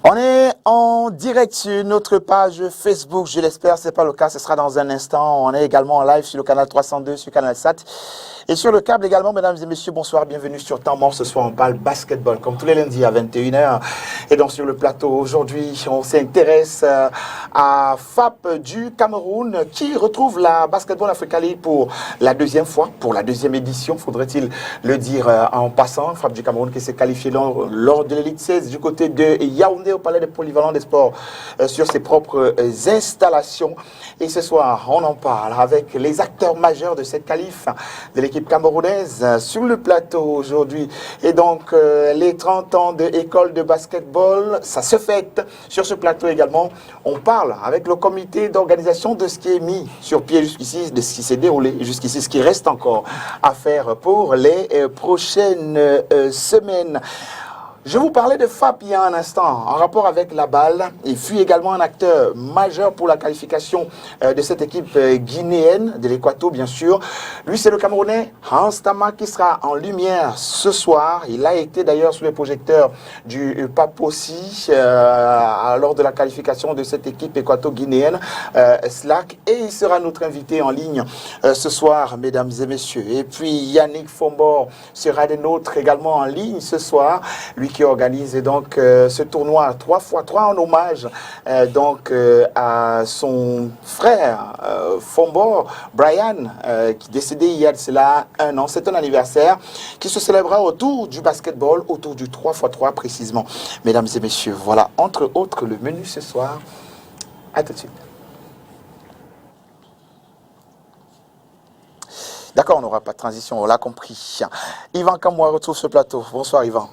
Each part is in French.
On est en direct sur notre page Facebook, je l'espère, ce n'est pas le cas, ce sera dans un instant. On est également en live sur le canal 302, sur Canal Sat. Et sur le câble également, mesdames et messieurs, bonsoir, bienvenue sur Temps Mort. Ce soir, on parle basketball, comme tous les lundis à 21h. Et donc sur le plateau, aujourd'hui, on s'intéresse à FAP du Cameroun, qui retrouve la Basketball Africa League pour la deuxième fois, pour la deuxième édition, faudrait-il le dire en passant. FAP du Cameroun qui s'est qualifié lors de l'élite 16 du côté de Yaoundé au Palais des Polyvalents des Sports sur ses propres installations. Et ce soir, on en parle avec les acteurs majeurs de cette qualif de l'équipe camerounaise sur le plateau aujourd'hui. Et donc, les 30 ans de école de basketball, ça se fête sur ce plateau également. On parle avec le comité d'organisation de ce qui est mis sur pied jusqu'ici, de ce qui s'est déroulé jusqu'ici, ce qui reste encore à faire pour les prochaines semaines. Je vous parlais de FAP il y a un instant, en rapport avec la balle. Il fut également un acteur majeur pour la qualification de cette équipe guinéenne, de l'Équato bien sûr. Lui, c'est le Camerounais Hans Tama qui sera en lumière ce soir. Il a été d'ailleurs sous les projecteurs du PAP aussi lors de la qualification de cette équipe équato-guinéenne, SLAC. Et il sera notre invité en ligne ce soir, mesdames et messieurs. Et puis Yannick Fombor sera des nôtres également en ligne ce soir. Lui qui organise donc ce tournoi 3x3 en hommage à son frère Fombor, Brian, qui est décédé il y a de cela un an. C'est un anniversaire qui se célébrera autour du basketball, autour du 3x3 précisément. Mesdames et messieurs, voilà entre autres le menu ce soir. À tout de suite. D'accord, on n'aura pas de transition, on l'a compris. Yvan Kamoua retrouve ce plateau. Bonsoir Yvan.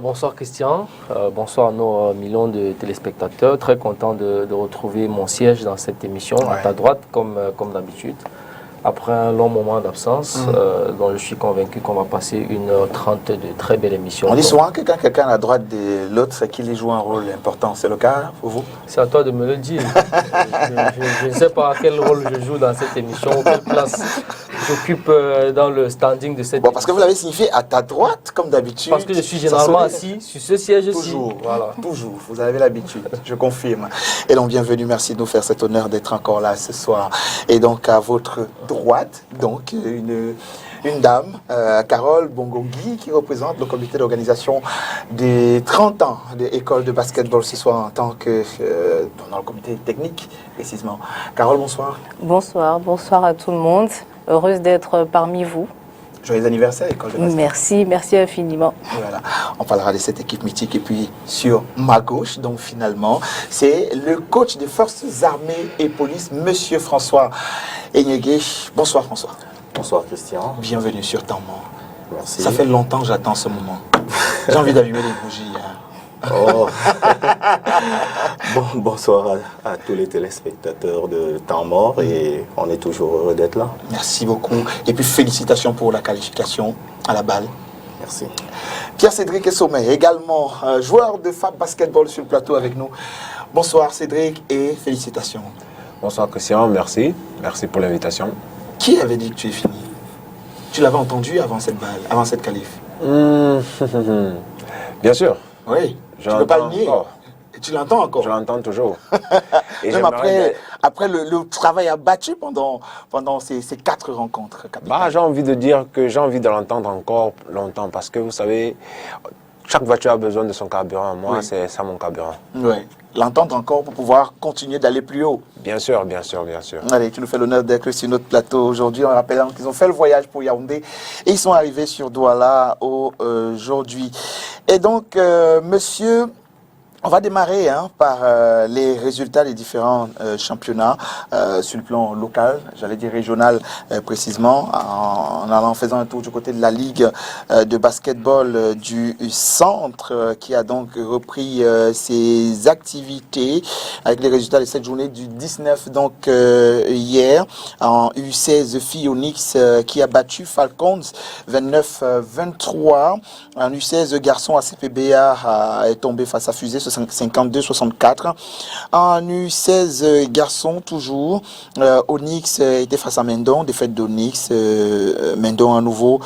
Bonsoir Christian, bonsoir à nos millions de téléspectateurs. Très content de retrouver mon siège dans cette émission, à ta droite comme d'habitude. Après un long moment d'absence, dont je suis convaincu qu'on va passer 1h30 de très belle émission. On dit souvent que quand quelqu'un à droite de l'autre, c'est qu'il y joue un rôle important. C'est le cas pour vous? C'est à toi de me le dire. Je ne sais pas quel rôle je joue dans cette émission, quelle place j'occupe dans le standing de cette émission. Parce que vous l'avez signifié à ta droite, comme d'habitude. Parce que je suis généralement assis sur ce siège-ci. Toujours, voilà. Toujours, vous avez l'habitude, je confirme. Et donc, bienvenue, merci de nous faire cet honneur d'être encore là ce soir. Et donc, à votre droite, donc, une dame, Carole Bongongi, qui représente le comité d'organisation des 30 ans de l'école de basketball ce soir en tant que dans le comité technique, précisément. Carole, bonsoir. Bonsoir, bonsoir à tout le monde. Heureuse d'être parmi vous. Joyeux anniversaire, école de basketball. Merci, merci infiniment. Voilà, on parlera de cette équipe mythique. Et puis, sur ma gauche, donc finalement, c'est le coach des forces armées et police, Monsieur François Enyege. Bonsoir François. Bonsoir Christian. Bienvenue sur Temps Mort. Merci. Ça fait longtemps que j'attends ce moment. J'ai envie d'allumer les bougies. Oh. Bonsoir à tous les téléspectateurs de Temps Mort et on est toujours heureux d'être là. Merci beaucoup. Et puis félicitations pour la qualification à la balle. Merci. Pierre-Cédric Sommet, également joueur de FAP Basketball sur le plateau avec nous. Bonsoir Cédric et félicitations. Bonsoir Christian, merci. Merci pour l'invitation. Qui avait dit que tu es fini? Tu l'avais entendu avant cette balle, avant cette qualif? Bien sûr. Oui, tu ne peux pas le nier. Et tu l'entends encore? Je l'entends toujours. Et même après le travail abattu pendant ces 4 rencontres. J'ai envie de dire que j'ai envie de l'entendre encore longtemps parce que vous savez, chaque voiture a besoin de son carburant. Moi, oui. C'est ça mon carburant. Oui, l'entendre encore pour pouvoir continuer d'aller plus haut. Bien sûr, bien sûr, bien sûr. Allez, tu nous fais l'honneur d'être sur notre plateau aujourd'hui en rappelant qu'ils ont fait le voyage pour Yaoundé et ils sont arrivés sur Douala aujourd'hui. Et donc, monsieur... On va démarrer par les résultats des différents championnats sur le plan local, j'allais dire régional précisément, en faisant un tour du côté de la Ligue de basketball du centre qui a donc repris ses activités avec les résultats de cette journée du 19 donc hier en U16 filles Onyx qui a battu Falcons 29-23. En U16 garçons ACPBA est tombé face à Fusée 70 52-64. En U16 garçons, toujours, Onyx était face à Mendon, défaite d'Onyx. Mendon à nouveau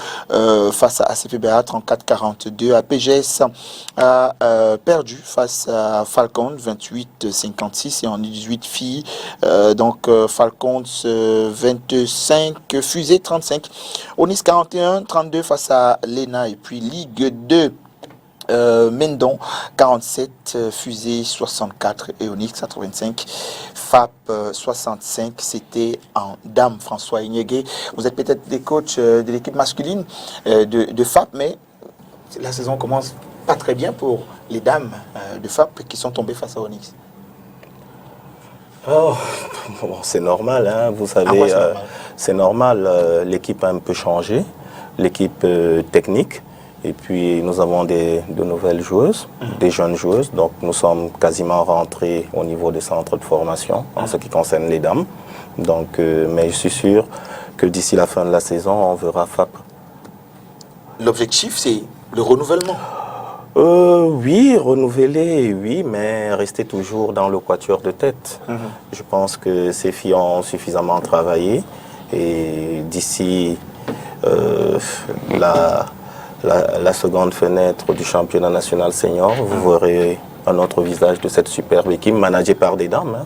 face à ACPBA 34-42. APGS a perdu face à Falcons 28-56 et en U18 filles. Falcons 25, Fusée 35. Onyx 41-32 face à Lena et puis Ligue 2. Mendon 47, Fusée 64 et Onyx 85, FAP 65. C'était en dames. François Ignigué, vous êtes peut-être des coachs de l'équipe masculine de FAP, mais la saison commence pas très bien pour les dames de FAP qui sont tombées face à Onyx. Oh, bon, c'est normal, hein, vous savez, c'est normal. L'équipe a un peu changé, l'équipe technique. Et puis nous avons de nouvelles joueuses, des jeunes joueuses. Donc nous sommes quasiment rentrés au niveau des centres de formation en ce qui concerne les dames. Donc, mais je suis sûr que d'ici la fin de la saison, on verra FAP. L'objectif, c'est le renouvellement. Oui, renouveler, oui, mais rester toujours dans le quatuor de tête. Je pense que ces filles ont suffisamment travaillé et d'ici la seconde fenêtre du championnat national senior, vous verrez un autre visage de cette superbe équipe managée par des dames.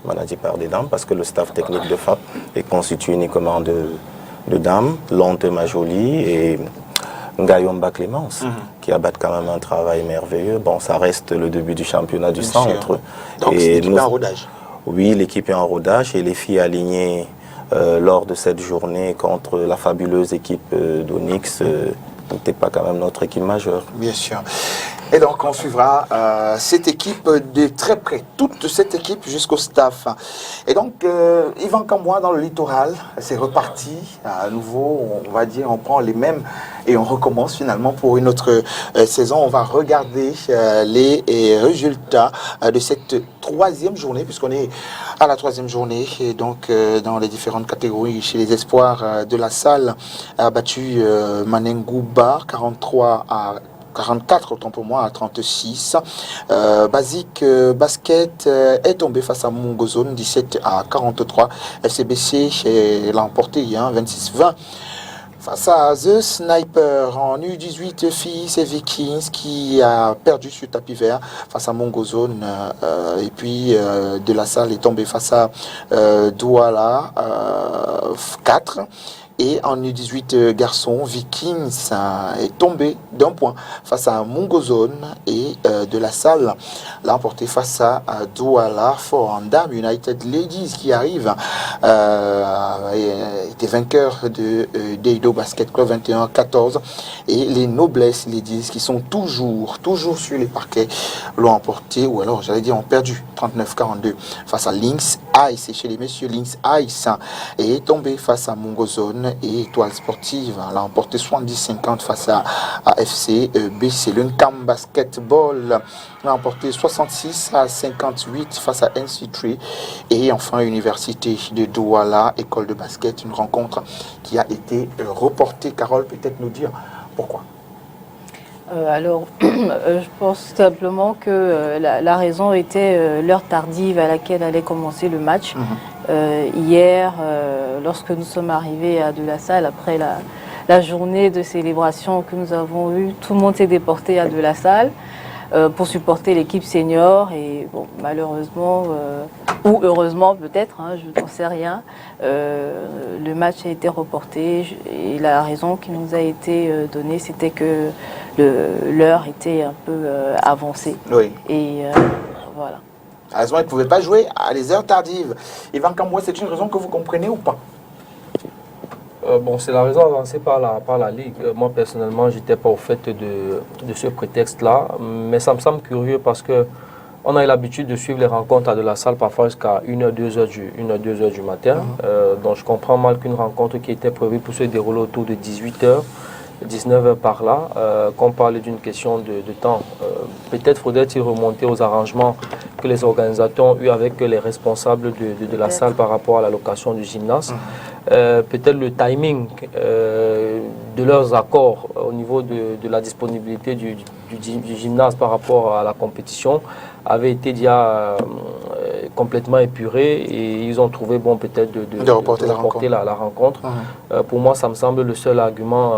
Managée par des dames parce que le staff technique de FAP est constitué uniquement de dames, Lonte Majoli et Ngayomba Clémence, qui abattent quand même un travail merveilleux. Bon, ça reste le début du championnat du centre. Donc l'équipe est en rodage. Oui, l'équipe est en rodage et les filles alignées lors de cette journée contre la fabuleuse équipe d'Onyx n'était pas quand même notre équipe majeure. Bien sûr. Et donc, on suivra cette équipe de très près, toute cette équipe jusqu'au staff. Et donc, Yvan Kamboua dans le littoral, c'est reparti. À nouveau, on va dire, on prend les mêmes et on recommence finalement pour une autre saison. On va regarder les résultats de cette troisième journée, puisqu'on est à la troisième journée. Et donc, dans les différentes catégories, chez les espoirs de la salle, a battu Manengouba 44 autant pour moi à 36. Basique Basket est tombé face à Mungozone 17-43. FCBC l'a emporté 26-20. Face à The Sniper en U18 filles, c'est Vikings qui a perdu sur tapis vert face à Mongozone. Et puis de la salle est tombé face à Douala 4. Et en U18 garçons, Vikings est tombé d'un point face à Mongozone et de la salle l'a emporté face à Douala. Fort en Dame United Ladies qui arrive était vainqueur de Deido Basket Club 21-14 et les Noblesse Ladies qui sont toujours sur les parquets l'ont emporté, ou alors j'allais dire ont perdu 39-42 face à Lynx Ice. Et chez les messieurs, Lynx Ice est tombé face à Mongozone et Étoile Sportive l'a emporté 70-50 face à FC BC. Le Nkam Basketball l'a emporté 66-58 face à NC3. Et enfin, Université de Douala, école de basket, une rencontre qui a été reportée. Carole, peut-être nous dire pourquoi? Je pense simplement que la raison était l'heure tardive à laquelle allait commencer le match. Hier, lorsque nous sommes arrivés à de la salle, après la journée de célébration que nous avons eue, tout le monde s'est déporté à de la salle pour supporter l'équipe senior. Et bon, malheureusement, ou heureusement peut-être, je n'en sais rien, le match a été reporté. Et la raison qui nous a été donnée, c'était que l'heure était un peu avancée. Oui. Et voilà. À raison, ils ne pouvaient pas jouer à les heures tardives. Yvan Kamboua, c'est une raison que vous comprenez ou pas? Bon, c'est la raison avancée par la Ligue. Moi, personnellement, je n'étais pas au fait de ce prétexte-là. Mais ça me semble curieux parce que on a eu l'habitude de suivre les rencontres à de la salle parfois jusqu'à 1h, 2h du matin. Donc, je comprends mal qu'une rencontre qui était prévue pour se dérouler autour de 18h, 19h par là, qu'on parle d'une question de temps. Peut-être faudrait-il remonter aux arrangements que les organisateurs ont eu avec les responsables de la salle par rapport à la location du gymnase. Peut-être le timing de de leurs accords au niveau de la disponibilité du gymnase par rapport à la compétition avait été déjà complètement épuré et ils ont trouvé bon peut-être de reporter la rencontre. Pour moi, ça me semble le seul argument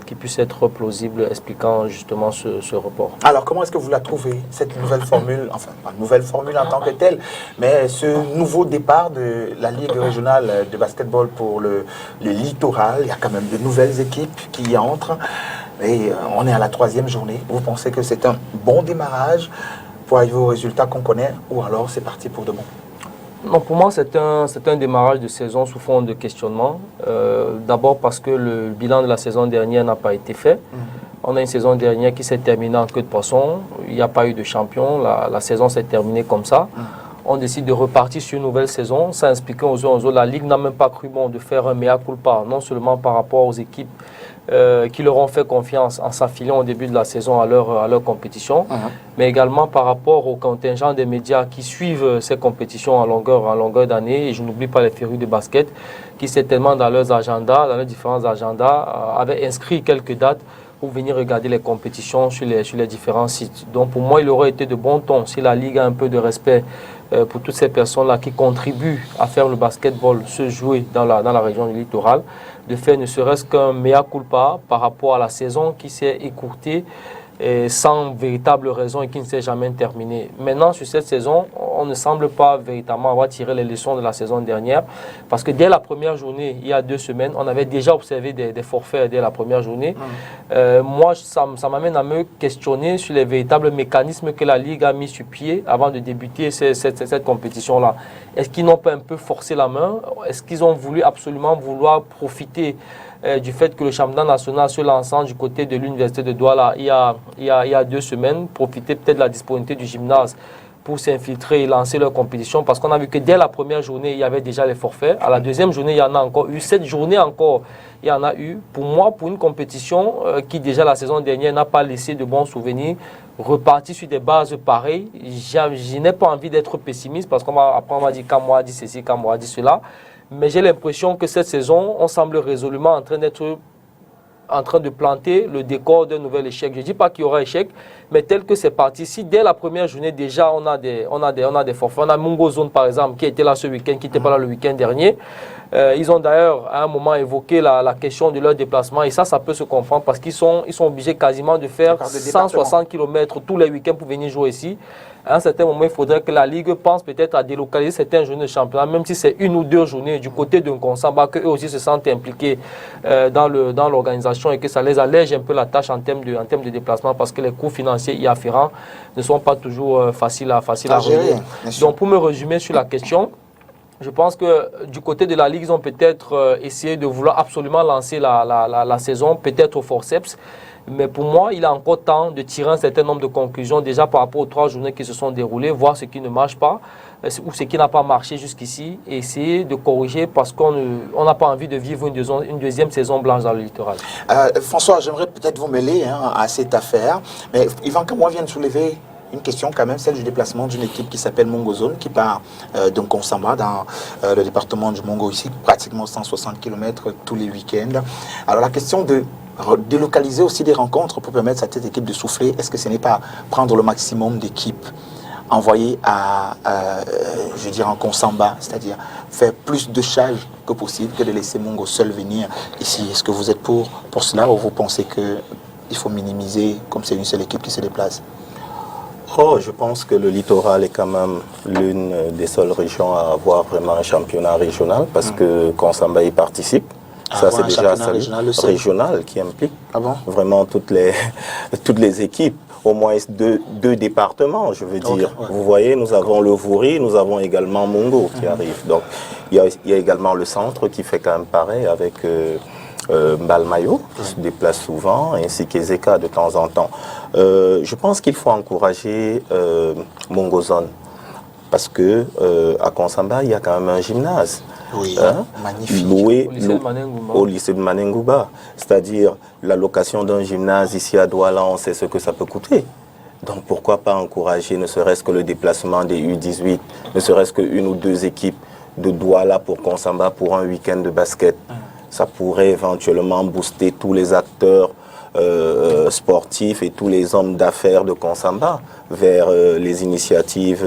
qui puisse être plausible expliquant justement ce report. Alors, comment est-ce que vous la trouvez, cette nouvelle formule, enfin, pas nouvelle formule en tant que telle, mais ce nouveau départ de la Ligue régionale de basketball pour le littoral? Il y a quand même de nouvelles équipes qui y entrent et on est à la 3e journée. Vous pensez que c'est un bon démarrage pour arriver aux résultats qu'on connaît, ou alors c'est parti pour de bon? Non, pour moi, c'est un démarrage de saison sous forme de questionnement. D'abord parce que le bilan de la saison dernière n'a pas été fait. On a une saison dernière qui s'est terminée en queue de poisson. Il n'y a pas eu de champion. La saison s'est terminée comme ça. On décide de repartir sur une nouvelle saison. Ça explique aux autres. La Ligue n'a même pas cru bon de faire un mea culpa, non seulement par rapport aux équipes qui leur ont fait confiance en s'affilant au début de la saison à leur compétition, mais également par rapport au contingent des médias qui suivent ces compétitions en longueur d'année. Et je n'oublie pas les férus de basket qui certainement dans leurs agendas, dans leurs différents agendas, avaient inscrit quelques dates pour venir regarder les compétitions sur les différents sites. Donc pour moi, il aurait été de bon ton si la Ligue a un peu de respect pour toutes ces personnes-là qui contribuent à faire le basketball se jouer dans la région du littoral, de faire ne serait-ce qu'un mea culpa par rapport à la saison qui s'est écourtée sans véritable raison et qui ne s'est jamais terminée. Maintenant, sur cette saison, on ne semble pas véritablement avoir tiré les leçons de la saison dernière parce que dès la première journée, il y a 2 semaines, on avait déjà observé des forfaits dès la première journée. Moi, ça m'amène à me questionner sur les véritables mécanismes que la Ligue a mis sur pied avant de débuter cette compétition-là. Est-ce qu'ils n'ont pas un peu forcé la main? Est-ce qu'ils ont voulu absolument profiter du fait que le championnat national se lançant du côté de l'université de Douala il y a 2 semaines, profiter peut-être de la disponibilité du gymnase pour s'infiltrer et lancer leur compétition, parce qu'on a vu que dès la première journée, il y avait déjà les forfaits. À la deuxième journée, il y en a encore eu. Cette journée encore, il y en a eu. Pour moi, pour une compétition qui déjà la saison dernière n'a pas laissé de bons souvenirs, repartir sur des bases pareilles, je n'ai pas envie d'être pessimiste, parce qu'après on m'a dit Kamwa a dit ceci, Kamwa a dit cela. Mais j'ai l'impression que cette saison, on semble résolument en train de planter le décor d'un nouvel échec. Je ne dis pas qu'il y aura échec, mais tel que c'est parti, si dès la première journée déjà on a des forfaits, on a Mungo Zone par exemple qui était là ce week-end, qui n'était pas là le week-end dernier. Ils ont d'ailleurs à un moment évoqué la question de leur déplacement et ça peut se comprendre parce qu'ils sont obligés quasiment de faire 160 km tous les week-ends pour venir jouer ici. À un certain moment, il faudrait que la Ligue pense peut-être à délocaliser certaines journées de championnat, même si c'est 1 ou 2 journées du côté d'un Consamba, qu'eux aussi se sentent impliqués dans l'organisation et que ça les allège un peu la tâche en termes de déplacement parce que les coûts financiers y afférents ne sont pas toujours faciles à gérer. Donc pour me résumer sur la question, je pense que du côté de la Ligue, ils ont peut-être essayé de vouloir absolument lancer la saison, peut-être au forceps. Mais pour moi, il est encore temps de tirer un certain nombre de conclusions déjà par rapport aux 3 journées qui se sont déroulées, voir ce qui ne marche pas ou ce qui n'a pas marché jusqu'ici et essayer de corriger parce qu'on n'a pas envie de vivre une deuxième saison blanche dans le littoral. François, j'aimerais peut-être vous mêler à cette affaire, mais Yvan Kamwa vient de soulever une question quand même, celle du déplacement d'une équipe qui s'appelle Mungo Zone, qui part d'un Consamba dans le département du Mungo ici, pratiquement 160 km tous les week-ends. Alors la question de délocaliser aussi des rencontres pour permettre à cette équipe de souffler, est-ce que ce n'est pas prendre le maximum d'équipes envoyées en Consamba, c'est-à-dire faire plus de charges que possible que de laisser Mungo seul venir ici? Est-ce que vous êtes pour cela ou vous pensez qu'il faut minimiser comme c'est une seule équipe qui se déplace? Je pense que le littoral est quand même l'une des seules régions à avoir vraiment un championnat régional parce que Consamba y participe. Ça, c'est déjà un régional qui implique vraiment toutes les équipes, au moins deux départements, je veux dire. Vous voyez, nous avons le Vouri, nous avons également Mungo qui arrive. Donc, il y a également le centre qui fait quand même pareil avec Mbalmayo, qui se déplace souvent, ainsi qu'Ezeka de temps en temps. Je pense qu'il faut encourager Mungo Zone parce que à Consamba, il y a quand même un gymnase. Oui, magnifique. Loué au lycée de Manengouba. C'est-à-dire, la location d'un gymnase ici à Douala, on sait ce que ça peut coûter. Donc, pourquoi pas encourager, ne serait-ce que le déplacement des U18, ne serait-ce qu'une ou 2 équipes de Douala pour Consamba pour un week-end de basket. ça pourrait éventuellement booster tous les acteurs sportifs et tous les hommes d'affaires de Konsamba vers les initiatives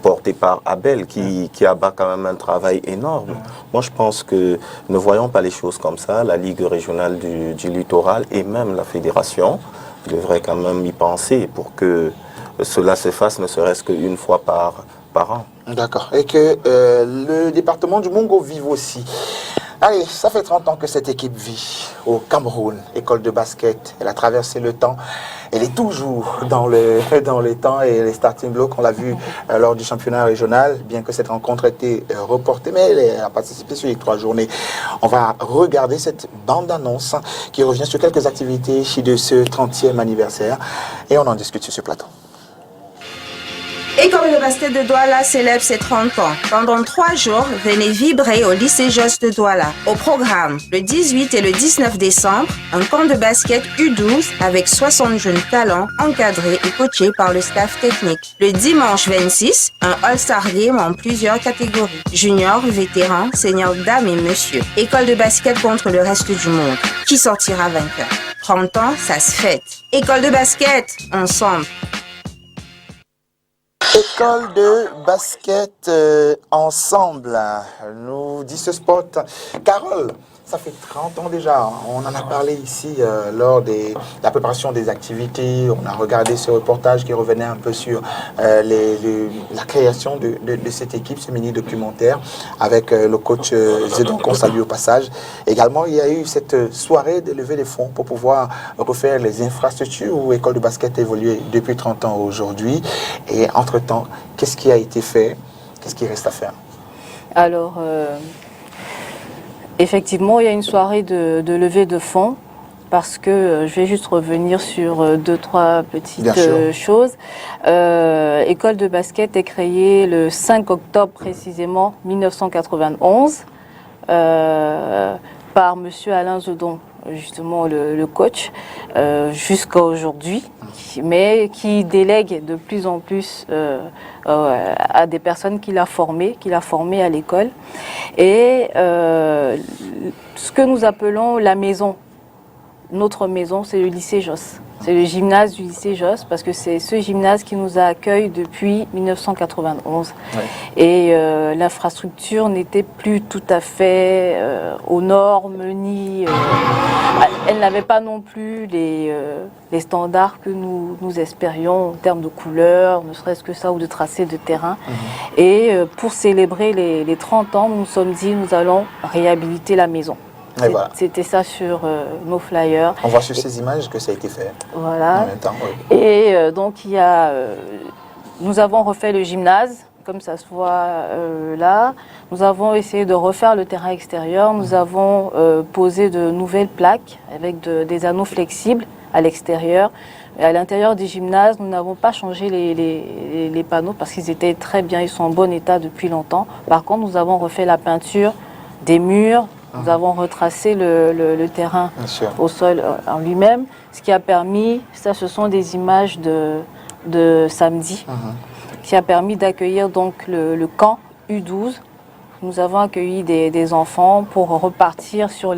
portées par Abel qui abat quand même un travail énorme. Moi je pense que ne voyons pas les choses comme ça. La Ligue régionale du littoral et même la fédération devraient quand même y penser pour que cela se fasse ne serait-ce qu'une fois par an. D'accord. Et que le département du Mongo vive aussi. Allez, ça fait 30 ans que cette équipe vit au Cameroun, école de basket. Elle a traversé le temps. Elle est toujours dans les temps et les starting blocks. On l'a vu lors du championnat régional, bien que cette rencontre ait été reportée, mais elle a participé sur les 3 journées. On va regarder cette bande-annonce qui revient sur quelques activités de ce 30e anniversaire et on en discute sur ce plateau. École de basket de Douala célèbre ses 30 ans. Pendant 3 jours, venez vibrer au lycée Josse de Douala. Au programme, le 18 et le 19 décembre, un camp de basket U12 avec 60 jeunes talents encadrés et coachés par le staff technique. Le dimanche 26, un All-Star Game en plusieurs catégories. Junior, vétéran, senior, dames et monsieur. École de basket contre le reste du monde. Qui sortira vainqueur? 30 ans, ça se fête. École de basket, ensemble. École de basket ensemble, nous dit ce spot. Carole, ça fait 30 ans déjà, on en a parlé ici lors de la préparation des activités, on a regardé ce reportage qui revenait un peu sur la création de cette équipe, ce mini-documentaire avec le coach Zedon qu'on salue au passage. Également, il y a eu cette soirée de levée des fonds pour pouvoir refaire les infrastructures où l'école de basket a évolué depuis 30 ans aujourd'hui. Et entre-temps, qu'est-ce qui a été fait? Qu'est-ce qui reste à faire? Alors, effectivement, il y a une soirée de levée de fonds parce que je vais juste revenir sur 2-3 petites choses. École de basket est créée le 5 octobre précisément 1991 par monsieur Alain Zedon, justement le coach, jusqu'à aujourd'hui, mais qui délègue de plus en plus à des personnes qu'il a formées à l'école. Et ce que nous appelons la maison, notre maison, c'est le lycée Josse. C'est le gymnase du lycée Josse parce que c'est ce gymnase qui nous a accueillis depuis 1991. Ouais. Et l'infrastructure n'était plus tout à fait aux normes, ni elle n'avait pas non plus les standards que nous espérions en termes de couleurs, ne serait-ce que ça, ou de tracé de terrain. Et pour célébrer les 30 ans, nous nous sommes dit nous allons réhabiliter la maison. Voilà. C'était ça sur nos flyers. On voit sur ces images que ça a été fait. Voilà. En même temps, oui. Et donc, nous avons refait le gymnase, comme ça se voit là. Nous avons essayé de refaire le terrain extérieur. Nous avons posé de nouvelles plaques avec des anneaux flexibles à l'extérieur. Et à l'intérieur du gymnase, nous n'avons pas changé les panneaux parce qu'ils étaient très bien, ils sont en bon état depuis longtemps. Par contre, nous avons refait la peinture des murs. Nous avons retracé le terrain au sol en lui-même, ce qui a permis, ça ce sont des images de samedi, qui a permis d'accueillir donc le camp U12. Nous avons accueilli des enfants pour repartir sur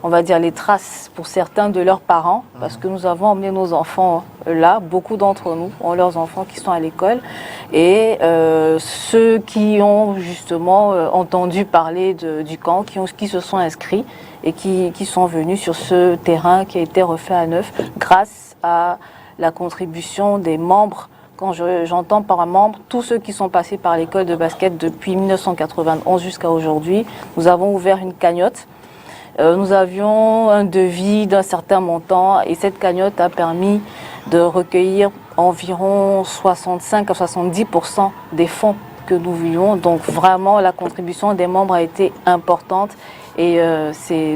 on va dire les traces pour certains de leurs parents, parce que nous avons emmené nos enfants là, beaucoup d'entre nous ont leurs enfants qui sont à l'école, et ceux qui ont justement entendu parler du camp, qui se sont inscrits et qui sont venus sur ce terrain qui a été refait à neuf grâce à la contribution des membres. Quand j'entends par membre, tous ceux qui sont passés par l'école de basket depuis 1991 jusqu'à aujourd'hui, nous avons ouvert une cagnotte. Nous avions un devis d'un certain montant et cette cagnotte a permis de recueillir environ 65 à 70% des fonds que nous voulions. Donc vraiment, la contribution des membres a été importante et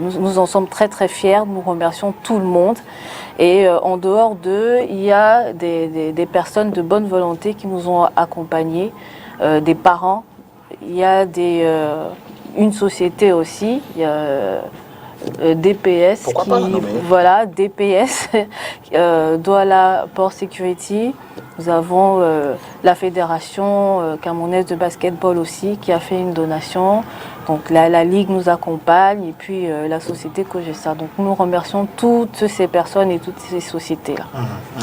nous en sommes très très fiers. Nous remercions tout le monde. Et en dehors d'eux, il y a des personnes de bonne volonté qui nous ont accompagnés, des parents. Il y a une société aussi, il y a DPS. Pourquoi pas, non, mais... Voilà, DPS, Douala Port Security. Nous avons la fédération camerounaise de basketball aussi qui a fait une donation. Donc la Ligue nous accompagne et puis la société Cogesa. Donc nous remercions toutes ces personnes et toutes ces sociétés-là.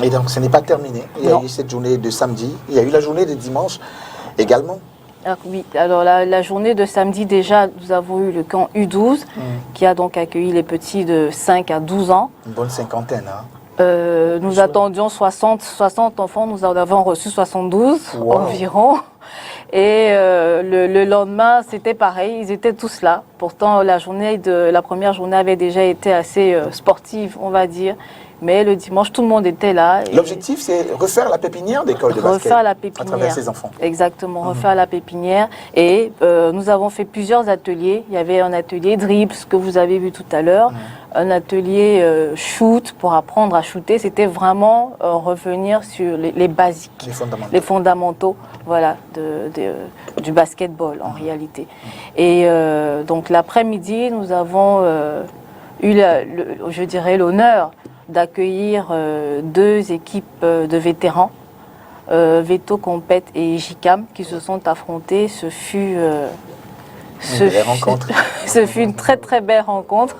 Et donc ce n'est pas terminé. Il y a eu cette journée de samedi, il y a eu la journée de dimanche également. Ah, oui, alors la journée de samedi déjà, nous avons eu le camp U12 qui a donc accueilli les petits de 5 à 12 ans. Une bonne cinquantaine, hein. Nous attendions 60 enfants, nous en avons reçu 72 environ. Et le lendemain, c'était pareil, ils étaient tous là. Pourtant, la première journée avait déjà été assez sportive, on va dire. Mais le dimanche, tout le monde était là. L'objectif, c'est refaire la pépinière d'école de basket refaire la pépinière, à travers ces enfants. Exactement, refaire la pépinière. Et nous avons fait plusieurs ateliers. Il y avait un atelier dribble, ce que vous avez vu tout à l'heure, un atelier shoot pour apprendre à shooter. C'était vraiment revenir sur les basiques, les fondamentaux voilà, du basketball en réalité. Et donc l'après-midi, nous avons eu, je dirais, l'honneur d'accueillir deux équipes de vétérans, Veto Compet et JCAM, qui se sont affrontés. Ce fut une très très belle rencontre.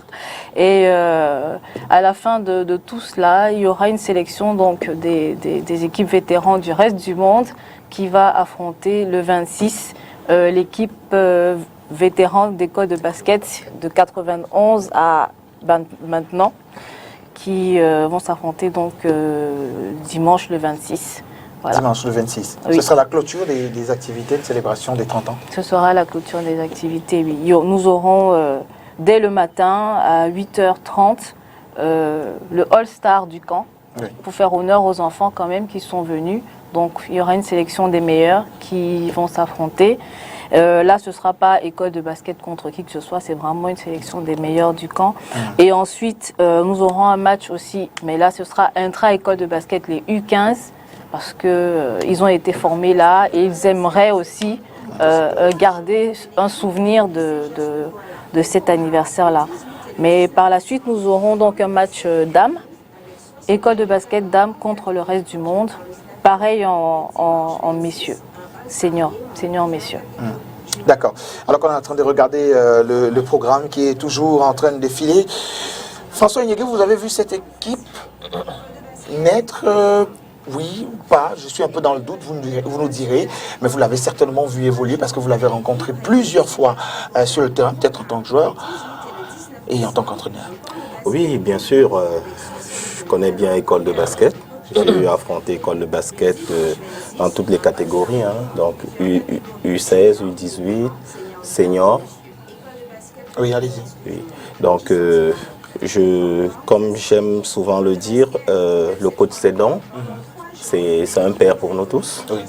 Et à la fin de tout cela, il y aura une sélection donc, des équipes vétérans du reste du monde qui va affronter le 26 l'équipe vétéran d'école de basket de 91 à maintenant, qui vont s'affronter donc dimanche le 26. Voilà. Dimanche le 26. Oui. Ce sera la clôture des activités de célébration des 30 ans. Ce sera la clôture des activités, oui. Nous aurons dès le matin à 8h30 le All-Star du camp, pour faire honneur aux enfants quand même qui sont venus. Donc il y aura une sélection des meilleurs qui vont s'affronter. Là, ce ne sera pas école de basket contre qui que ce soit, c'est vraiment une sélection des meilleurs du camp. Et ensuite, nous aurons un match aussi, mais là, ce sera intra-école de basket, les U15, parce qu'ils ont été formés là et ils aimeraient aussi garder un souvenir de cet anniversaire-là. Mais par la suite, nous aurons donc un match dames, école de basket dames contre le reste du monde, pareil en messieurs. Senior messieurs. D'accord. Alors qu'on est en train de regarder le programme qui est toujours en train de défiler. François Iñigué, vous avez vu cette équipe naître, oui ou pas? Je suis un peu dans le doute, vous nous direz, mais vous l'avez certainement vu évoluer parce que vous l'avez rencontré plusieurs fois sur le terrain, peut-être en tant que joueur et en tant qu'entraîneur. Oui, bien sûr. Je connais bien école de basket. J'ai affronté école de basket dans toutes les catégories, hein. Donc U16, U18, senior. Oui, allez-y. Oui. Donc, comme j'aime souvent le dire, le coach Sédon, c'est un père pour nous tous. Oui.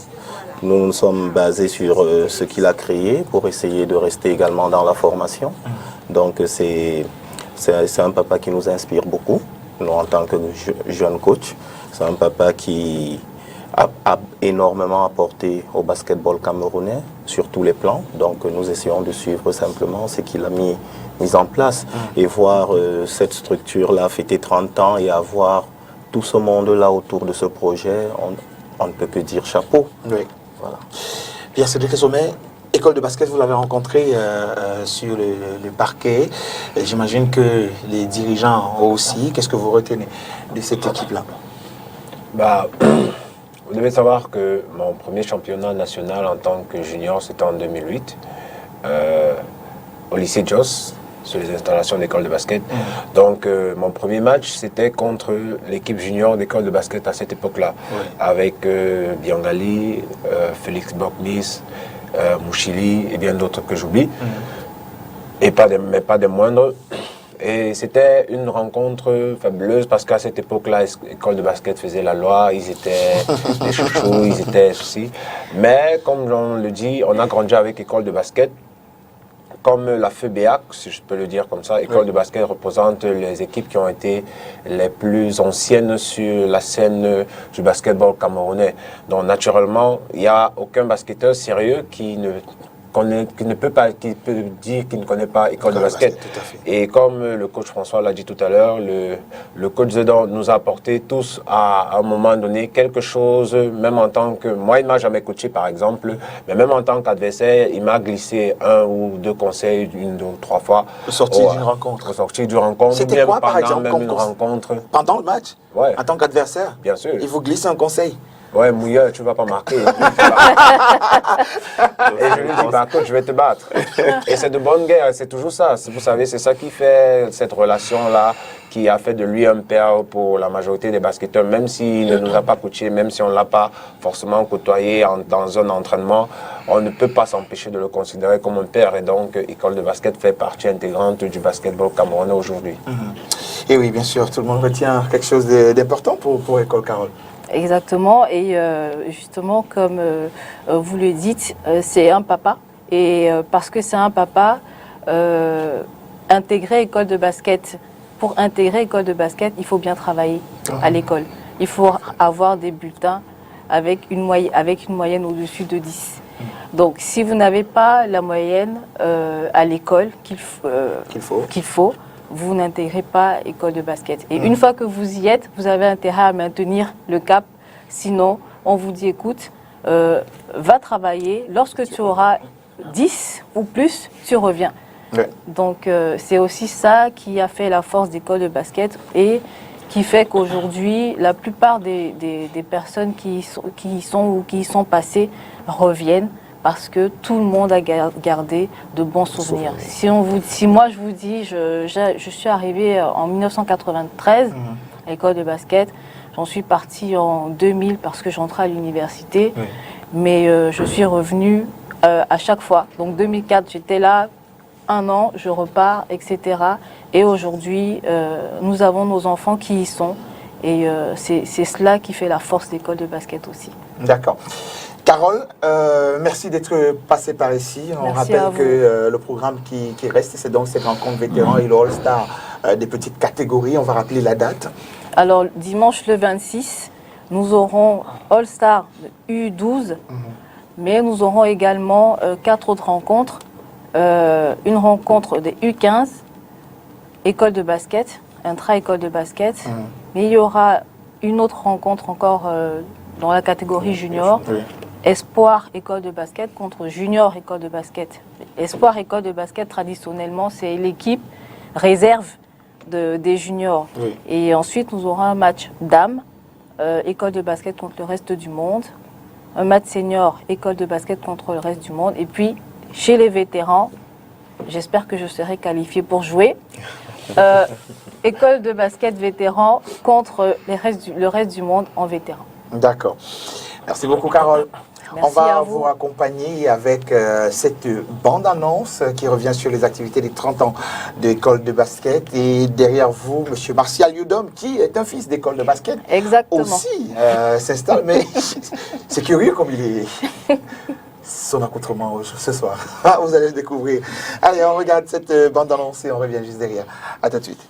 Nous sommes basés sur ce qu'il a créé pour essayer de rester également dans la formation. Donc, c'est un papa qui nous inspire beaucoup, nous en tant que jeune coach. C'est un papa qui a énormément apporté au basketball camerounais sur tous les plans. Donc nous essayons de suivre simplement ce qu'il a mis en place et voir cette structure-là fêter 30 ans et avoir tout ce monde-là autour de ce projet, on ne peut que dire chapeau. Oui. Voilà. Bien, Cédric Sommet, école de basket, vous l'avez rencontré sur le parquet. J'imagine que les dirigeants aussi. Qu'est-ce que vous retenez de cette équipe-là? Vous devez savoir que mon premier championnat national en tant que junior, c'était en 2008, au lycée Jos, sur les installations d'école de basket. Donc, mon premier match, c'était contre l'équipe junior d'école de basket à cette époque-là, avec Biangali, Félix Boknis, Mouchili et bien d'autres que j'oublie, mais pas des moindres. Et c'était une rencontre fabuleuse parce qu'à cette époque-là, l'école de basket faisait la loi, ils étaient les chouchous, ils étaient ceci. Mais comme on le dit, on a grandi avec l'école de basket. Comme la FEBEAC, si je peux le dire comme ça, l'école de basket représente les équipes qui ont été les plus anciennes sur la scène du basketball camerounais. Donc naturellement, il n'y a aucun basketteur sérieux qui ne qui peut dire qu'il ne connaît pas école de basket. Tout à fait. Et comme le coach François l'a dit tout à l'heure, le coach Zedon nous a apporté tous à un moment donné quelque chose, même en tant que... Moi, il ne m'a jamais coaché, par exemple, mais même en tant qu'adversaire, il m'a glissé 1 ou 2 conseils, 1, 2 ou 3 fois. Au sortir d'une rencontre. Au sortir d'une rencontre. C'était quoi, par exemple, même une rencontre. Pendant le match? Ouais. En tant qu'adversaire? Bien sûr. Il vous glisse un conseil? Ouais, Mouilleur, tu ne vas pas marquer. Et je lui dis, bah, coach, je vais te battre. Et c'est de bonne guerre, c'est toujours ça. Vous savez, c'est ça qui fait cette relation-là, qui a fait de lui un père pour la majorité des basketteurs. Même s'il ne nous a pas coaché, même si on ne l'a pas forcément côtoyé dans un entraînement, on ne peut pas s'empêcher de le considérer comme un père. Et donc, École de basket fait partie intégrante du basketball camerounais aujourd'hui. Et oui, bien sûr, tout le monde retient quelque chose d'important pour École Carole. Exactement, et justement, comme vous le dites, c'est un papa. Et parce que c'est un papa, intégrer école de basket, pour intégrer école de basket, il faut bien travailler à l'école. Il faut avoir des bulletins avec une moyenne au-dessus de 10. Donc, si vous n'avez pas la moyenne à l'école qu'il faut, vous n'intégrez pas école de basket. Et une fois que vous y êtes, vous avez intérêt à maintenir le cap. Sinon, on vous dit, écoute, va travailler. Lorsque tu auras 10 ou plus, tu reviens. Ouais. Donc, c'est aussi ça qui a fait la force d'école de basket et qui fait qu'aujourd'hui, la plupart des personnes qui y sont passées reviennent parce que tout le monde a gardé de bons souvenirs. Si moi je vous dis, je suis arrivée en 1993 à l'école de basket, j'en suis partie en 2000 parce que j'entrais à l'université, mais je suis revenue à chaque fois. Donc 2004, j'étais là, 1 an, je repars, etc. Et aujourd'hui, nous avons nos enfants qui y sont. Et c'est cela qui fait la force d'école de basket aussi. D'accord. Carole, merci d'être passée par ici. On Merci rappelle que le programme qui reste, c'est donc cette rencontre vétéran et le All-Star des petites catégories. On va rappeler la date. Alors, dimanche le 26, nous aurons All-Star U12, mais nous aurons également 4 autres rencontres. Une rencontre des U15, école de basket, intra-école de basket. Mais il y aura une autre rencontre encore dans la catégorie junior. Espoir école de basket contre junior école de basket. Espoir école de basket, traditionnellement, c'est l'équipe réserve des juniors. Et ensuite, nous aurons un match dames, école de basket contre le reste du monde. Un match senior, école de basket contre le reste du monde. Et puis, chez les vétérans, j'espère que je serai qualifiée pour jouer. École de basket vétéran contre le reste du monde en vétéran. D'accord. Merci beaucoup, Carole. Merci On va à vous. vous accompagner avec cette bande-annonce qui revient sur les activités des 30 ans d'école de basket. Et derrière vous, M. Martial Yudom, qui est un fils d'école de basket, Exactement. aussi s'installe. Mais c'est curieux comme il est. Son accoutrement ce soir. Vous allez le découvrir. Allez, on regarde cette bande-annonce et on revient juste derrière. À tout de suite.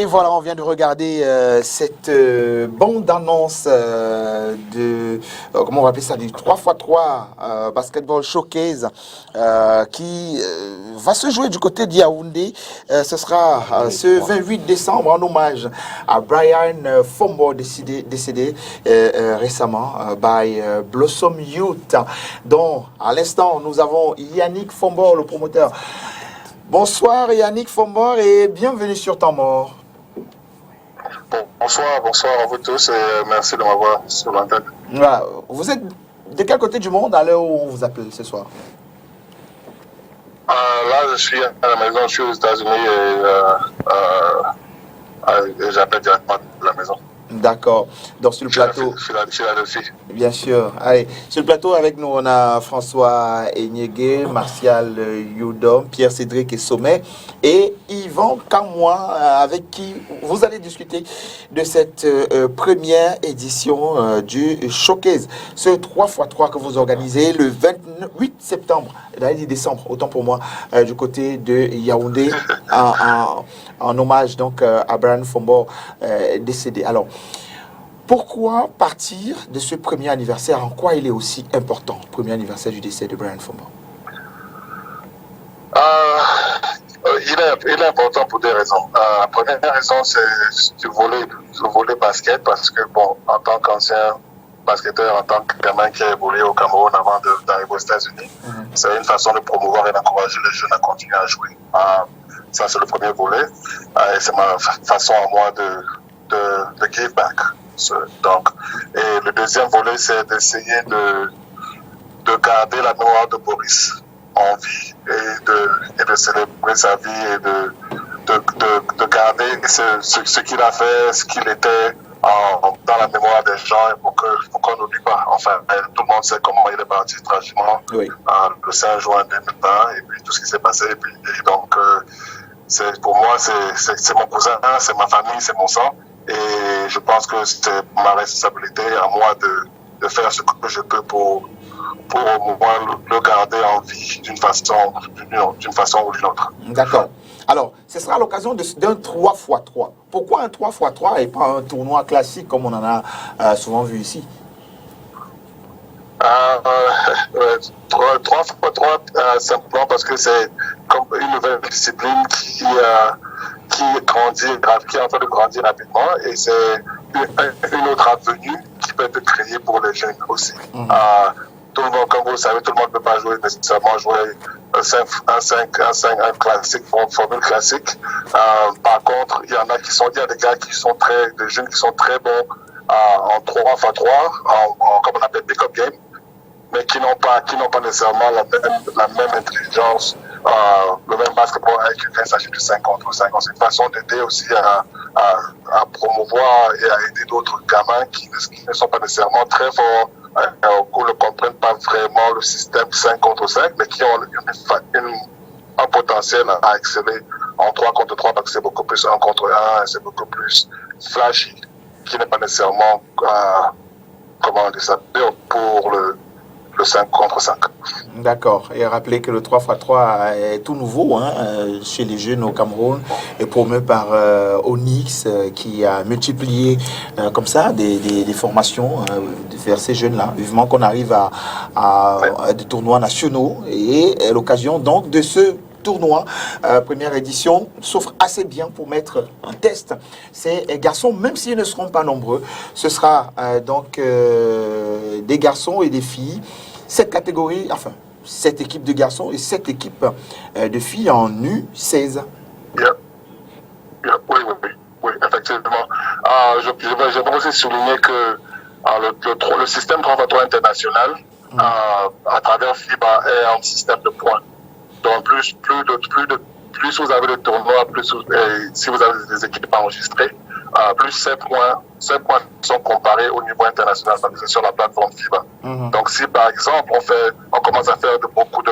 Et voilà, on vient de regarder cette bande-annonce de, comment on va appeler ça, du 3x3 Basketball Showcase qui va se jouer du côté de Yaoundé. Ce sera ce 28 décembre en hommage à Brian Fombo, décédé récemment by Blossom Youth. Donc, à l'instant, nous avons Yannick Fombo, le promoteur. Bonsoir Yannick Fombor et bienvenue sur Temps Mort. Bonsoir à vous tous et merci de m'avoir sur l'antenne. Voilà. Vous êtes de quel côté du monde à l'heure où on vous appelle ce soir? Là, je suis à la maison, je suis aux États-Unis et j'appelle directement de la maison. D'accord. Donc sur le plateau. Philadelphie. Bien sûr. Allez, sur le plateau avec nous, on a François Enyege, Martial Youdom, Pierre-Cédric et Sommet et Yvan Kamois avec qui vous allez discuter de cette première édition du Showcase. Ce 3x3 que vous organisez le 28 septembre, décembre, autant pour moi, du côté de Yaoundé, en hommage donc à Brian Fombo décédé. Alors, pourquoi partir de ce premier anniversaire? En quoi il est aussi important, premier anniversaire du décès de Brian Fombo? Il est important pour des raisons. La première raison, c'est le volet basket, parce que, bon, en tant qu'ancien basketteur, en tant que gamin qui a évolué au Cameroun avant d'arriver aux États-Unis, c'est une façon de promouvoir et d'encourager les jeunes à continuer à jouer. Ça, c'est le premier volet. Et c'est ma façon à moi de give back. Donc, et le deuxième volet, c'est d'essayer de garder la mémoire de Boris en vie et de célébrer sa vie et de garder ce qu'il a fait, ce qu'il était dans la mémoire des gens pour qu'on n'oublie pas. Enfin, tout le monde sait comment il est parti tragiquement le 5 juin 2020 et puis tout ce qui s'est passé. Et donc, pour moi, c'est mon cousin, c'est ma famille, c'est mon sang. Et je pense que c'est ma responsabilité à moi de faire ce que je peux pour au moins le garder en vie d'une façon ou d'une autre. D'accord. Alors, ce sera l'occasion d'un 3x3. Pourquoi un 3x3 et pas un tournoi classique comme on en a souvent vu ici? 3x3, simplement parce que c'est comme une nouvelle discipline qui est en train de grandir rapidement et c'est une autre avenue qui peut être créée pour les jeunes aussi. Tout le monde, comme vous le savez, tout le monde ne peut pas jouer nécessairement un classique, une formule classique. Par contre, il y a des gars des jeunes qui sont très bons en 3x3, comme on appelle pick-up game, mais qui n'ont pas nécessairement la même intelligence, le même basketball avec quand il s'agit de 5 contre 5. C'est une façon d'aider aussi à promouvoir et à aider d'autres gamins qui ne sont pas nécessairement très forts, qui ne comprennent pas vraiment le système 5 contre 5, mais qui ont un potentiel à exceller en 3 contre 3 parce que c'est beaucoup plus 1 contre 1 et c'est beaucoup plus flashy, qui n'est pas nécessairement, comment on dit ça, pour le 5 contre 5. D'accord. Et rappelez que le 3x3 est tout nouveau chez les jeunes au Cameroun et promu par Onyx qui a multiplié comme ça des formations vers ces jeunes-là. Vivement qu'on arrive à des tournois nationaux et l'occasion donc de ce tournoi, première édition, s'offre assez bien pour mettre en test ces garçons, même s'ils ne seront pas nombreux. Ce sera donc des garçons et des filles, cette catégorie, enfin, cette équipe de garçons et cette équipe de filles en U16. Oui, effectivement. J'aimerais aussi souligner que le système 3x3 international, à travers FIBA, est un système de points. Donc, plus vous avez de tournois, si vous avez des équipes enregistrées, plus ces points sont comparés au niveau international parce que c'est sur la plateforme FIBA. Donc, si par exemple on commence à faire beaucoup de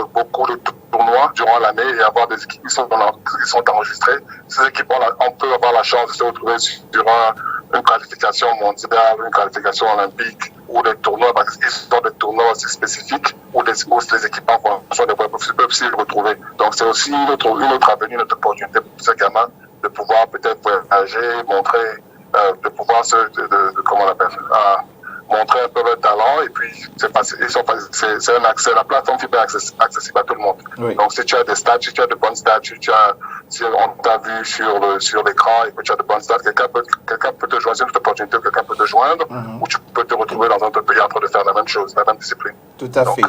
tournois durant l'année et avoir des équipes qui sont enregistrées, ces équipes, on peut avoir la chance de se retrouver durant une qualification mondiale, une qualification olympique ou des tournois, parce qu'ils sont des tournois aussi spécifiques où les équipes en fonction des points peuvent s'y retrouver. Donc c'est aussi une autre avenue, une autre opportunité pour ces gamins de pouvoir peut-être voyager, montrer, de pouvoir comment on appelle, montrer un peu leur talent, et puis c'est un accès, la plateforme fibre est accessible à tout le monde. Oui. Donc si tu as des stats, si tu as de bonnes stats, si on t'a vu sur l'écran et que tu as de bonnes stats, quelqu'un peut te joindre, cette opportunité, quelqu'un peut te joindre, ou tu peux te retrouver dans un autre pays en train de faire la même chose, la même discipline. Tout à fait.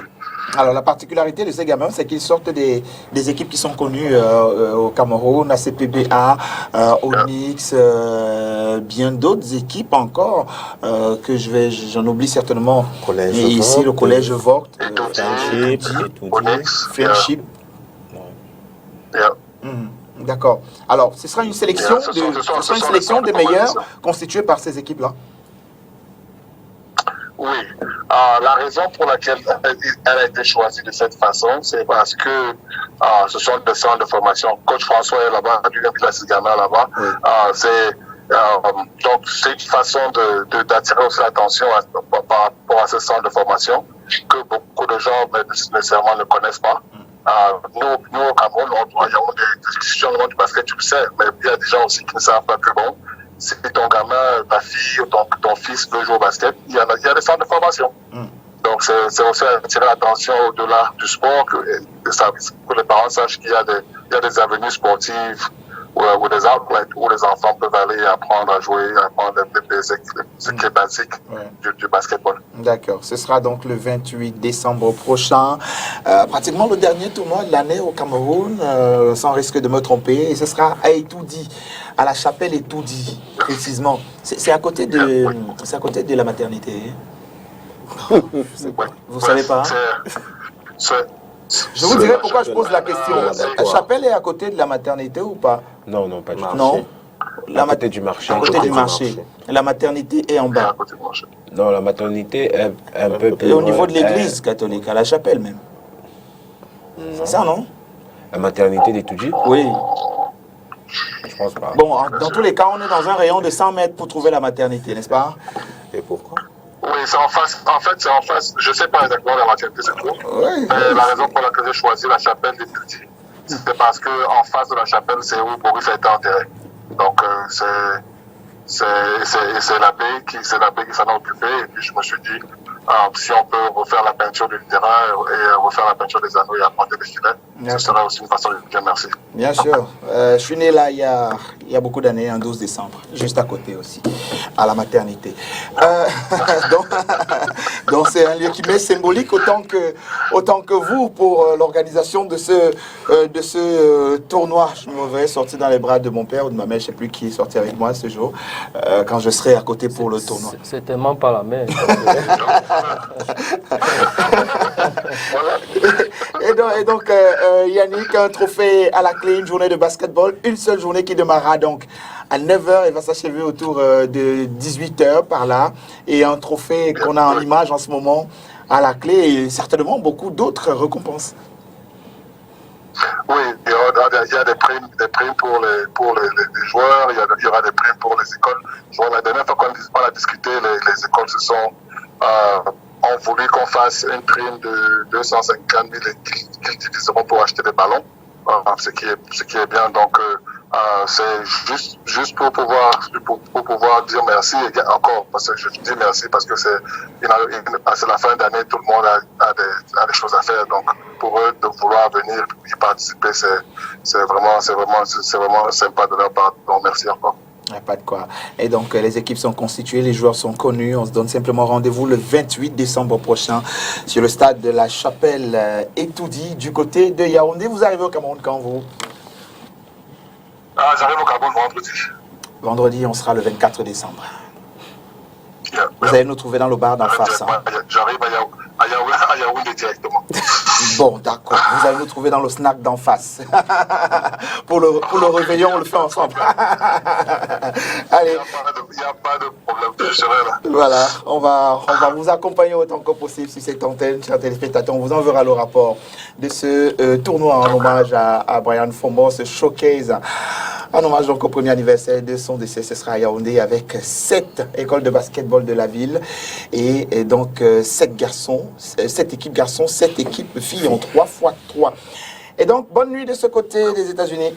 Alors, la particularité de ces gamins, c'est qu'ils sortent des équipes qui sont connues au Cameroun, ACPBA, Onyx, bien d'autres équipes encore que j'en oublie certainement. Collège Mais ici, Vogt, le collège Vogt, Onyx, Friendship. D'accord. Alors, ce sera une sélection, des meilleurs constituée par ces équipes-là. Oui. La raison pour laquelle elle a été choisie de cette façon, c'est parce que ce sont des centres de formation. Coach François est là-bas, du Villa Gamma là-bas. Oui. Donc, c'est une façon d'attirer aussi l'attention par rapport à ce centre de formation que beaucoup de gens nécessairement ne connaissent pas. Nous, au Cameroun, il y a des discussions au monde du basket, tu le sais, mais il y a des gens aussi qui ne savent pas que bon, si ton gamin, ta fille ou ton fils veut jouer au basket, il y a des centres de formation. Donc, c'est aussi attirer l'attention au-delà du sport, que les parents sachent qu'il y a des avenues sportives ou des outlets où les enfants peuvent aller apprendre à jouer, apprendre ce qui est basique du basketball. D'accord. Ce sera donc le 28 décembre prochain. Pratiquement le dernier tournoi de l'année au Cameroun, sans risque de me tromper. Et ce sera à Etoudi, à la chapelle Etoudi, précisément. C'est à côté de la maternité. Vous savez pas? Je vous dirai pourquoi je pose la question. La chapelle est à côté de la maternité ou pas? Non, pas du tout. Non. À côté du marché. À côté du marché. La maternité est en bas. Non, la maternité est un peu plus Et au niveau de l'église catholique, à la chapelle même. C'est ça, non? La maternité d'Etoudi? Oui. Je pense pas. Bon, dans tous les cas, on est dans un rayon de 100 mètres pour trouver la maternité, n'est-ce pas? Et pourquoi? Oui, c'est en face. En fait, c'est en face. Je ne sais pas exactement la maternité, c'est tout. Oui. Mais la raison pour laquelle j'ai choisi la chapelle d'Etoudi, c'est parce qu'en face de la chapelle, c'est où Boris a été enterré. Donc, c'est l'abbé qui s'en a occupé. Et puis, je me suis dit, si on peut refaire la peinture du terrain et refaire la peinture des anneaux et apporter des filets, ce sera aussi une façon de dire merci. Bien sûr. Je suis né là il y a beaucoup d'années, en 12 décembre, juste à côté aussi, à la maternité. Donc c'est un lieu qui m'est symbolique autant que vous pour l'organisation de ce tournoi. Je me verrai sortir dans les bras de mon père ou de ma mère, je ne sais plus qui est sorti avec moi ce jour, quand je serai à côté pour le tournoi. C'est tellement pas la mère. Et donc Yannick, un trophée à la clé, une journée de basketball, une seule journée qui démarrera donc à 9h et va s'achever autour de 18h par là. Et un trophée qu'on a en image en ce moment à la clé et certainement beaucoup d'autres récompenses. Oui, il y a des primes pour les joueurs, il y aura des primes pour les écoles. La dernière fois qu'on a discuté, les écoles ont voulu qu'on fasse une prime de 250 000 et qu'ils diviseront pour acheter des ballons, ce qui est bien. Donc, c'est juste pour pouvoir dire merci et encore, parce que je dis merci parce que c'est la fin d'année, tout le monde a des choses à faire. Donc, pour eux, de vouloir venir y participer, c'est vraiment sympa de leur part. Donc, merci encore. Pas de quoi. Et donc, les équipes sont constituées, les joueurs sont connus. On se donne simplement rendez-vous le 28 décembre prochain sur le stade de la Chapelle Etoudi du côté de Yaoundé. Vous arrivez au Cameroun quand vous? J'arrive au Cameroun vendredi. Vendredi, on sera le 24 décembre. Yeah. Vous allez nous trouver dans le bar d'en face. Hein? J'arrive à Yaoundé directement. Bon, d'accord. Vous allez nous trouver dans le snack d'en face. pour le réveillon, on le fait ensemble. Allez. Il n'y a pas de problème. Je serai là. Voilà. On va vous accompagner autant que possible sur cette antenne, chers téléspectateurs. On vous enverra le rapport de ce tournoi en hommage à Brian Fombo, ce showcase en hommage donc au premier anniversaire de son décès. Ce sera à Yaoundé avec 7 écoles de basketball de la ville et donc 7 équipes garçons, 7 équipes filles en 3x3. Et donc, bonne nuit de ce côté des États-Unis.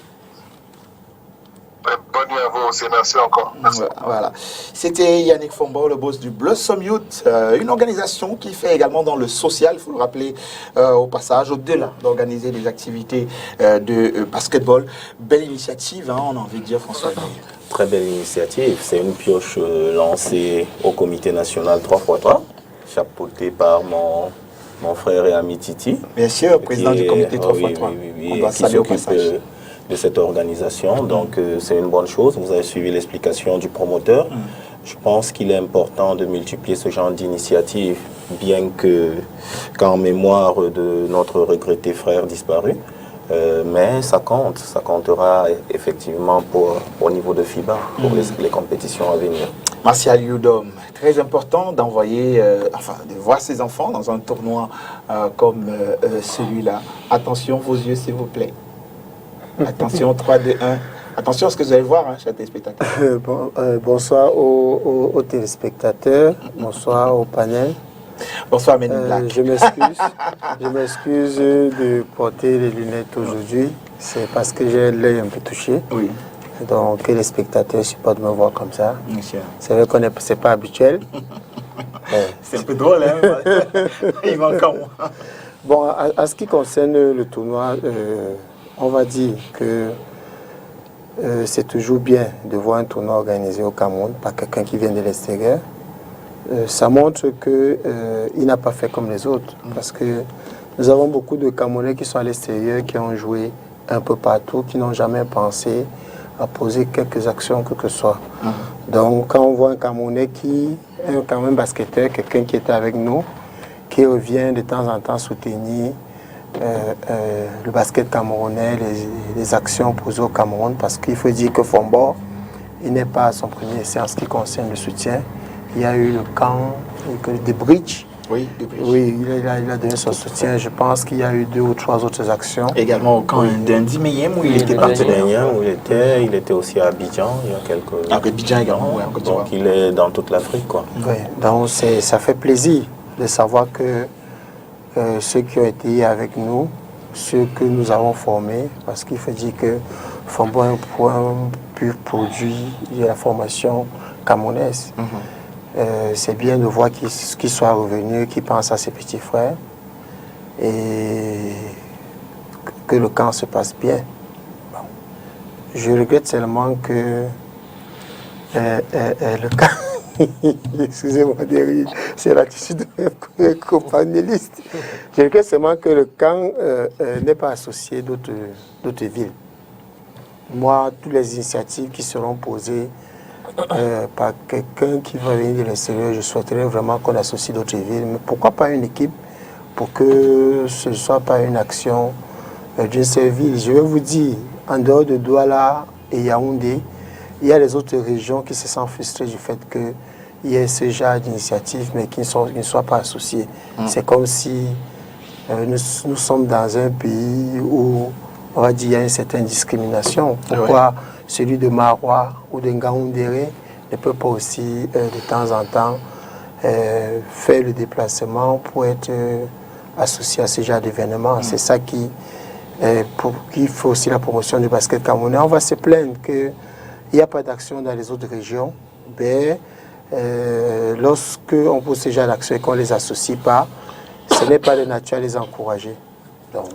Bonne nuit à vous aussi. Merci encore. Merci. Voilà. C'était Yannick Fombo, le boss du Blossom Youth, une organisation qui fait également dans le social, il faut le rappeler au passage, au-delà d'organiser des activités de basketball. Belle initiative, hein, on a envie de dire, François. Très belle initiative. C'est une pioche lancée au comité national 3x3, chapeauté par mon frère et ami Titi. Bien sûr, président du comité 3x3. On doit saluer au passage de cette organisation. Donc, c'est une bonne chose. Vous avez suivi l'explication du promoteur. Je pense qu'il est important de multiplier ce genre d'initiatives, bien qu'en mémoire de notre regretté frère disparu. Mais ça compte, ça comptera effectivement au niveau de FIBA, pour les compétitions à venir. Martial Yudom, très important d'envoyer, de voir ses enfants dans un tournoi comme celui-là. Attention vos yeux s'il vous plaît. Attention, 3, 2, 1. Attention à ce que vous allez voir, chers téléspectateurs. Bonsoir aux téléspectateurs, bonsoir au panel. Bonsoir, Men in Black. Je m'excuse de porter les lunettes aujourd'hui. C'est parce que j'ai l'œil un peu touché. Oui. Donc, que les spectateurs supportent me voir comme ça. Monsieur. C'est vrai qu'on c'est pas habituel. C'est un peu drôle, hein. Il manque encore moi. Bon, à ce qui concerne le tournoi, on va dire que c'est toujours bien de voir un tournoi organisé au Cameroun par quelqu'un qui vient de l'extérieur. Ça montre qu'il n'a pas fait comme les autres. Parce que nous avons beaucoup de Camerounais qui sont à l'extérieur, qui ont joué un peu partout, qui n'ont jamais pensé à poser quelques actions, que ce soit. Donc, quand on voit un Camerounais quand même basketteur, quelqu'un qui était avec nous, qui revient de temps en temps soutenir le basket camerounais, les actions posées au Cameroun, parce qu'il faut dire que Fombo, il n'est pas à son premier essai en ce qui concerne le soutien. Il y a eu le camp de Bridge. Oui, de Bridge. Oui, il a donné son soutien. Je pense qu'il y a eu 2 ou 3 autres actions. Également au camp d'Indy Meyem où il était parti. Il était aussi à Abidjan il y a quelques... À Abidjan également, oui, en Côte d'Ivoire. Donc il est dans toute l'Afrique, quoi. Oui, donc ça fait plaisir de savoir que ceux qui ont été avec nous, ceux que nous avons formés, parce qu'il faut dire que Fombo est un pur produit de la formation camerounaise. C'est bien de voir qu'ils soient revenus, qu'ils pensent à ses petits frères et que le camp se passe bien. Bon. Je regrette seulement que le camp... Excusez-moi de rire, c'est l'attitude de compagnonniste. Je regrette seulement que le camp n'est pas associé d'autres villes. Moi, toutes les initiatives qui seront posées par quelqu'un qui va venir de l'extérieur, je souhaiterais vraiment qu'on associe d'autres villes. Mais pourquoi pas une équipe pour que ce ne soit pas une action d'une seule ville? Je vais vous dire, en dehors de Douala et Yaoundé, il y a les autres régions qui se sentent frustrées du fait qu'il y ait ce genre d'initiative, mais qui ne soient pas associées. C'est comme si nous sommes dans un pays où, on va dire, il y a une certaine discrimination. Pourquoi celui de Marois ou de Ngaoundéré ne peut pas aussi, de temps en temps, faire le déplacement pour être associé à ce genre d'événement? C'est ça qui fait aussi la promotion du basket camerounais. On va se plaindre qu'il n'y a pas d'action dans les autres régions. Mais lorsque on pose ce genre d'action et qu'on ne les associe pas, ce n'est pas de nature à les encourager. Donc,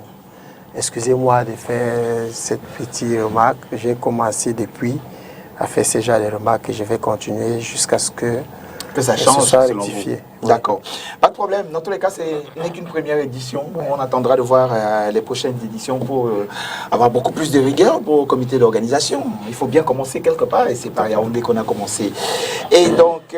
excusez-moi de faire cette petite remarque. J'ai commencé depuis à faire ce genre de remarques et je vais continuer jusqu'à ce que ça change, soit selon rectifié. vous. D'accord. Pas de problème. Dans tous les cas, ce n'est qu'une première édition. On attendra de voir les prochaines éditions pour avoir beaucoup plus de rigueur pour le comité d'organisation. Il faut bien commencer quelque part et c'est par Yaoundé qu'on a commencé. Et donc...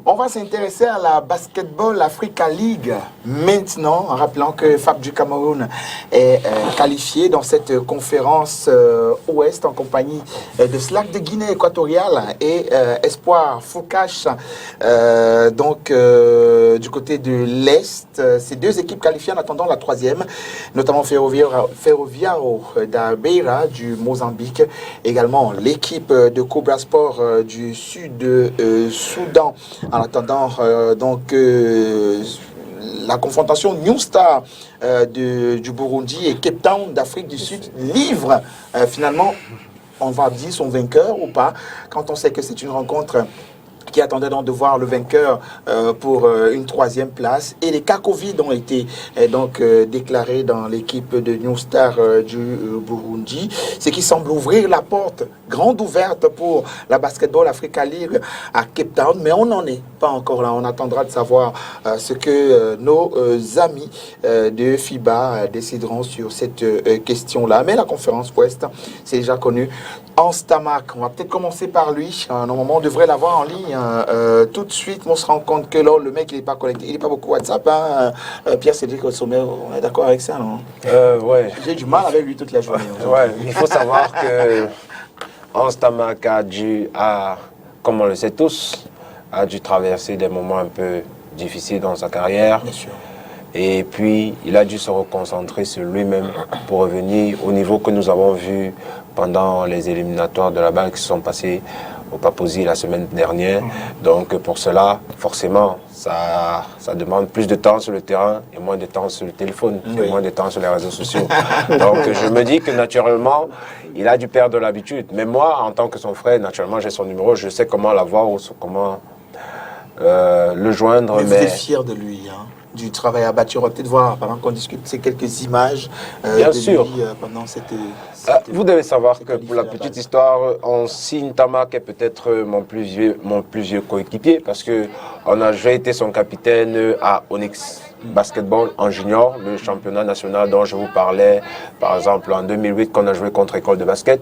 on va s'intéresser à la Basketball Africa League maintenant, en rappelant que FAP du Cameroun est qualifié dans cette conférence Ouest en compagnie de SLAC de Guinée équatoriale et Espoir Foucache du côté de l'Est. Ces 2 équipes qualifiées en attendant la 3e, notamment Ferroviaro da Beira du Mozambique, également l'équipe de Cobra Sport du Sud de Soudan. En attendant, la confrontation New Star du Burundi et Cape Town d'Afrique du Sud livre finalement on va dire son vainqueur ou pas, quand on sait que c'est une rencontre qui attendait donc de voir le vainqueur pour une 3e place. Et les cas Covid ont été déclarés dans l'équipe de New Star du Burundi, ce qui semble ouvrir la porte grande ouverte pour la Basketball Africa League à Cape Town, mais on n'en est pas encore là. On attendra de savoir ce que nos amis de FIBA décideront sur cette question-là. Mais la conférence Ouest, c'est déjà connu. Hans Tamac, on va peut-être commencer par lui. Normalement, on devrait l'avoir en ligne tout de suite. On se rend compte que là, le mec, il n'est pas connecté. Il n'est pas beaucoup WhatsApp. Pierre-Cédric Sommet, on est d'accord avec ça, non? Ouais. J'ai du mal avec lui toute la journée. Ouais, il faut savoir que Hans Tamac a dû, comme on le sait tous, a dû traverser des moments un peu difficiles dans sa carrière. Bien sûr. Et puis, il a dû se reconcentrer sur lui-même pour revenir au niveau que nous avons vu pendant les éliminatoires de la balle qui se sont passés au Papouasie la semaine dernière. Donc, pour cela, forcément, ça demande plus de temps sur le terrain et moins de temps sur le téléphone, et moins de temps sur les réseaux sociaux. Donc, je me dis que naturellement, il a dû perdre l'habitude. Mais moi, en tant que son frère, naturellement, j'ai son numéro, je sais comment l'avoir ou comment le joindre. Mais vous êtes fier de lui, hein, du travail abattu. On va peut-être voir, pendant qu'on discute, ces quelques images Bien de sûr. lui pendant cette vous devez savoir que qualifié pour la à la petite base. histoire, Hansine Tamac est peut-être mon plus vieux coéquipier parce que j'ai été son capitaine à Onyx Basketball en junior, le championnat national dont je vous parlais, par exemple en 2008 quand on a joué contre École de basket.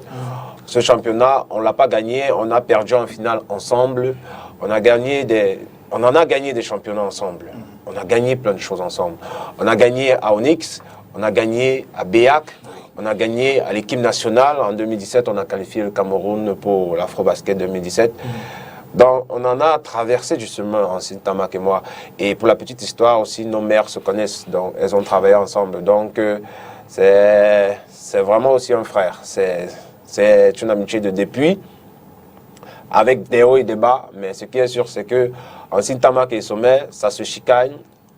Ce championnat, on ne l'a pas gagné, on a perdu en finale ensemble, on en a gagné des championnats ensemble, on a gagné plein de choses ensemble. On a gagné à Onyx, on a gagné à BEAC, on a gagné à l'équipe nationale. En 2017, on a qualifié le Cameroun pour l'Afro-Basket 2017. Donc, on en a traversé du chemin, Hansine Tamac et moi. Et pour la petite histoire aussi, nos mères se connaissent, donc elles ont travaillé ensemble. Donc, c'est vraiment aussi un frère. C'est une amitié de depuis, avec des hauts et des bas. Mais ce qui est sûr, c'est que Hansine Tamac et Sommet, ça se chicane,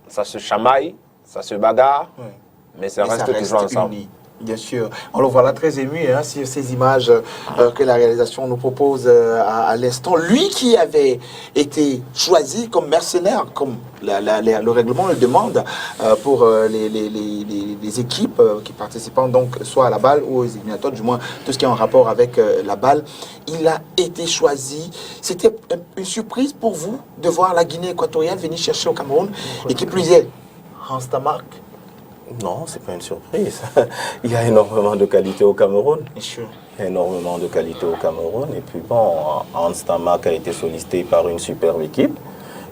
ça se chamaille, ça se bagarre, mais ça reste toujours ensemble. Uni. Bien sûr. On le voit là très ému sur ces images que la réalisation nous propose à l'instant. Lui qui avait été choisi comme mercenaire, comme le règlement le demande, pour les équipes qui participent donc soit à la balle ou aux éliminatoires, du moins tout ce qui est en rapport avec la balle. Il a été choisi. C'était une surprise pour vous de voir la Guinée équatoriale venir chercher au Cameroun et qui plus est, Hans Tamac. Non, c'est pas une surprise. Il y a énormément de qualité au Cameroun. Bien sûr. Il y a énormément de qualité au Cameroun. Et puis bon, Hans Tamac a été sollicité par une superbe équipe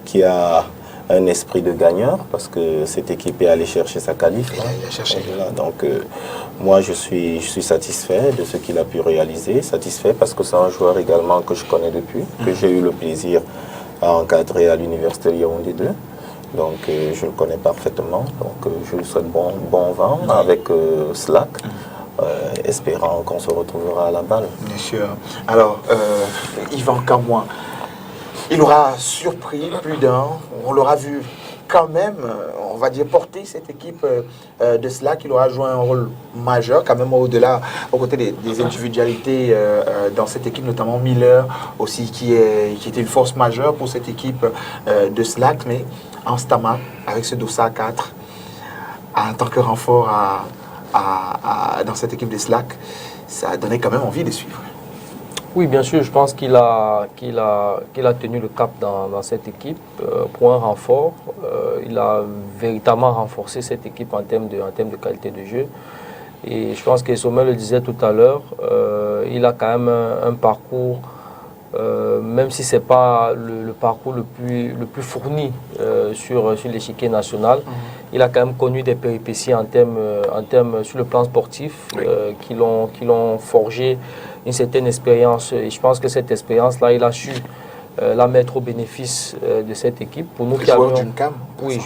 qui a un esprit de gagneur parce que cette équipe est allée chercher sa qualif. Il a cherché. Donc moi, je suis satisfait de ce qu'il a pu réaliser. Satisfait parce que c'est un joueur également que je connais depuis, que j'ai eu le plaisir à encadrer à l'Université Yaoundé 2. Donc je le connais parfaitement, donc je lui souhaite bon vent avec Slack, espérant qu'on se retrouvera à la balle. Bien sûr. Alors, Yvan Kamwa, il aura surpris plus d'un, on l'aura vu quand même, on va dire, porter cette équipe de Slack. Il aura joué un rôle majeur, quand même au-delà, aux côtés des individualités dans cette équipe, notamment Miller aussi, qui était une force majeure pour cette équipe de Slack. Mais Hans Tamac, avec ce dossier 4, en tant que renfort dans cette équipe de Slack, ça a donné quand même envie de suivre. Oui, bien sûr, je pense qu'il a tenu le cap dans cette équipe. Pour un renfort, il a véritablement renforcé cette équipe en termes de qualité de jeu. Et je pense que Sommet le disait tout à l'heure, il a quand même un parcours, même si ce n'est pas le parcours le plus fourni sur l'échiquier national, il a quand même connu des péripéties en termes sur le plan sportif qui l'ont forgé une certaine expérience. Et je pense que cette expérience-là, il a su la mettre au bénéfice de cette équipe. Pour nous qui joueur d'une CAM. Oui,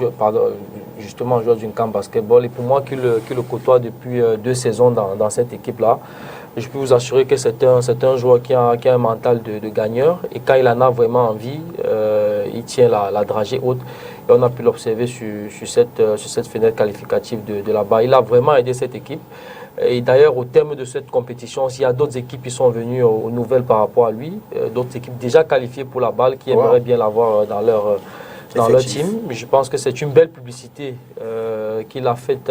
justement, joueur d'une CAM basketball. Et pour moi qui le côtoie depuis 2 saisons dans cette équipe-là, je peux vous assurer que c'est un joueur qui a un mental de gagneur. Et quand il en a vraiment envie, il tient la dragée haute. Et on a pu l'observer sur cette fenêtre qualificative de là-bas. Il a vraiment aidé cette équipe. Et d'ailleurs, au terme de cette compétition, il y a d'autres équipes qui sont venues aux nouvelles par rapport à lui, d'autres équipes déjà qualifiées pour la balle qui aimeraient bien l'avoir dans leur team. Mais je pense que c'est une belle publicité qu'il a faite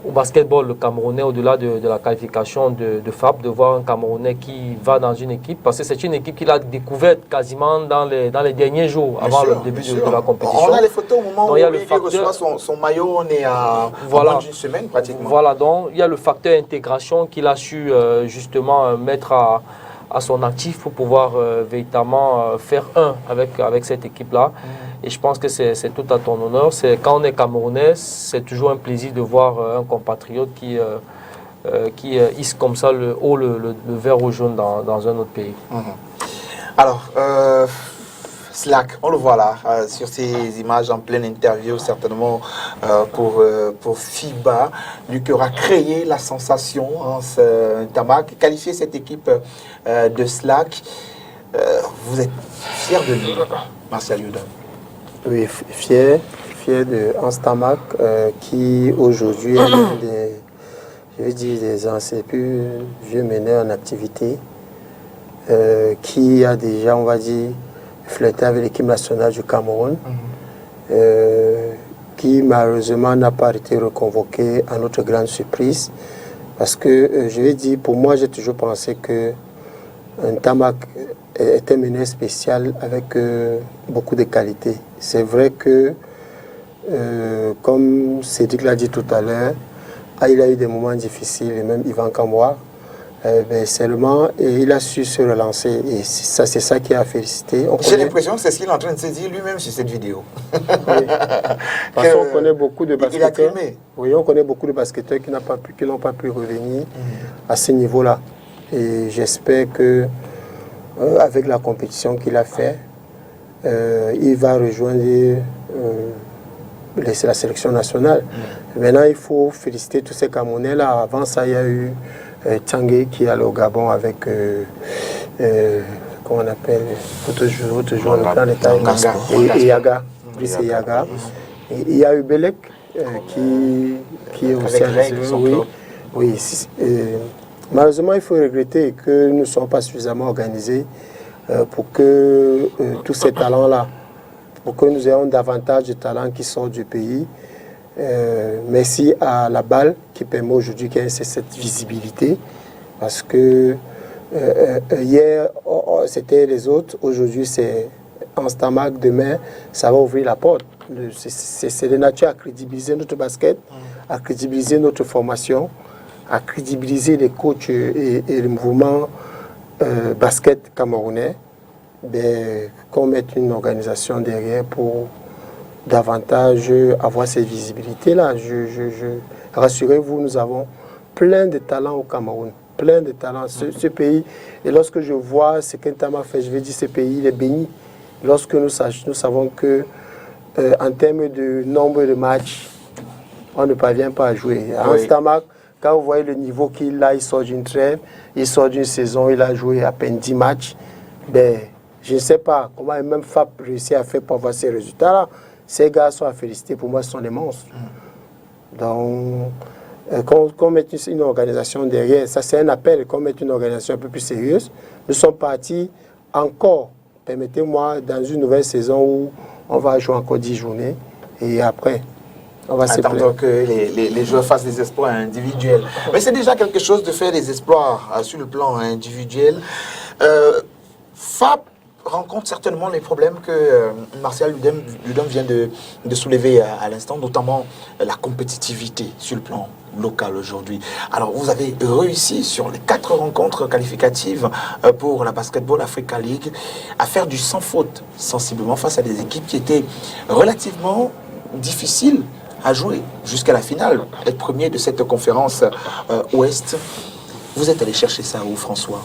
au basketball, le Camerounais, au-delà de la qualification de FAP, de voir un Camerounais qui va dans une équipe, parce que c'est une équipe qu'il a découverte quasiment dans les derniers jours, avant le début de la compétition. On a les photos au moment où il reçoit son maillot, on est à moins d'une semaine pratiquement. Voilà, donc il y a le facteur intégration qu'il a su justement mettre à son actif pour pouvoir véritablement faire avec cette équipe-là. Et je pense que c'est tout à ton honneur. Quand on est Camerounais, c'est toujours un plaisir de voir un compatriote qui hisse comme ça le vert ou jaune dans un autre pays. Alors, Slack, on le voit là, sur ces images en pleine interview, certainement pour FIBA, lui qui aura créé la sensation, Ntamak, qualifié cette équipe de Slack. Vous êtes fier de lui, Martial Yudom? Oui, fier de Hans Ntamak, qui aujourd'hui est l'un des anciens plus vieux meneurs en activité, qui a déjà, on va dire, flirté avec l'équipe nationale du Cameroun, qui malheureusement n'a pas été reconvoqué à notre grande surprise. Parce que, je vais dire, pour moi, j'ai toujours pensé que Ntamak était un meneur spécial avec beaucoup de qualités. C'est vrai que, comme Cédric l'a dit tout à l'heure, il a eu des moments difficiles, et même Yvan Kamwa, mais seulement il a su se relancer, et c'est ça qui a félicité. J'ai l'impression que c'est ce qu'il est en train de se dire lui-même sur cette vidéo. Oui. Parce qu'on connaît beaucoup de basketteurs. Oui, on connaît beaucoup de basketteurs qui n'ont pas pu revenir à ce niveau-là. Et j'espère que avec la compétition qu'il a fait, il va rejoindre la sélection nationale. Maintenant, il faut féliciter tous ces Camerounais-là. Avant ça, il y a eu Tchangé qui est allé au Gabon avec, comment on appelle, autre joueur, le plan d'État, et Yaga. C'est Yaga. Et il y a eu Belek qui est aussi à oui. Malheureusement, il faut regretter que nous ne sommes pas suffisamment organisés pour que tous ces talents-là, pour que nous ayons davantage de talents qui sortent du pays. Merci à la balle qui permet aujourd'hui qu'il y ait cette visibilité. Parce que hier, c'était les autres. Aujourd'hui, c'est Hans Ntamak. Demain, ça va ouvrir la porte. C'est de nature à crédibiliser notre basket, à crédibiliser notre formation, à crédibiliser les coachs et le mouvement basket camerounais, qu'on mette une organisation derrière pour davantage avoir cette visibilité-là. Rassurez-vous, nous avons plein de talents au Cameroun, plein de talents. Ce pays, et lorsque je vois ce qu'Ntamak fait, je vais dire ce pays, il est béni. Lorsque nous savons que en termes de nombre de matchs, on ne parvient pas à jouer. Oui. Ntamak, quand vous voyez le niveau qu'il a, il sort d'une trêve, il sort d'une saison, il a joué à peine 10 matchs. Je ne sais pas comment même FAP réussit à faire pour avoir ces résultats-là. Ces gars sont à féliciter, pour moi, ce sont des monstres. Donc, qu'on mette une organisation derrière, ça c'est un appel, qu'on mette une organisation un peu plus sérieuse. Nous sommes partis encore, permettez-moi, dans une nouvelle saison où on va jouer encore 10 journées, et après... Attendons que les joueurs fassent des exploits individuels. Mais c'est déjà quelque chose de faire des exploits sur le plan individuel. FAP rencontre certainement les problèmes que Martial Yudom vient de soulever à l'instant, notamment la compétitivité sur le plan local aujourd'hui. Alors, vous avez réussi sur les 4 rencontres qualificatives pour la Basketball Africa League à faire du sans faute, sensiblement, face à des équipes qui étaient relativement difficiles à jouer jusqu'à la finale, être premier de cette conférence Ouest. Vous êtes allé chercher ça où, François?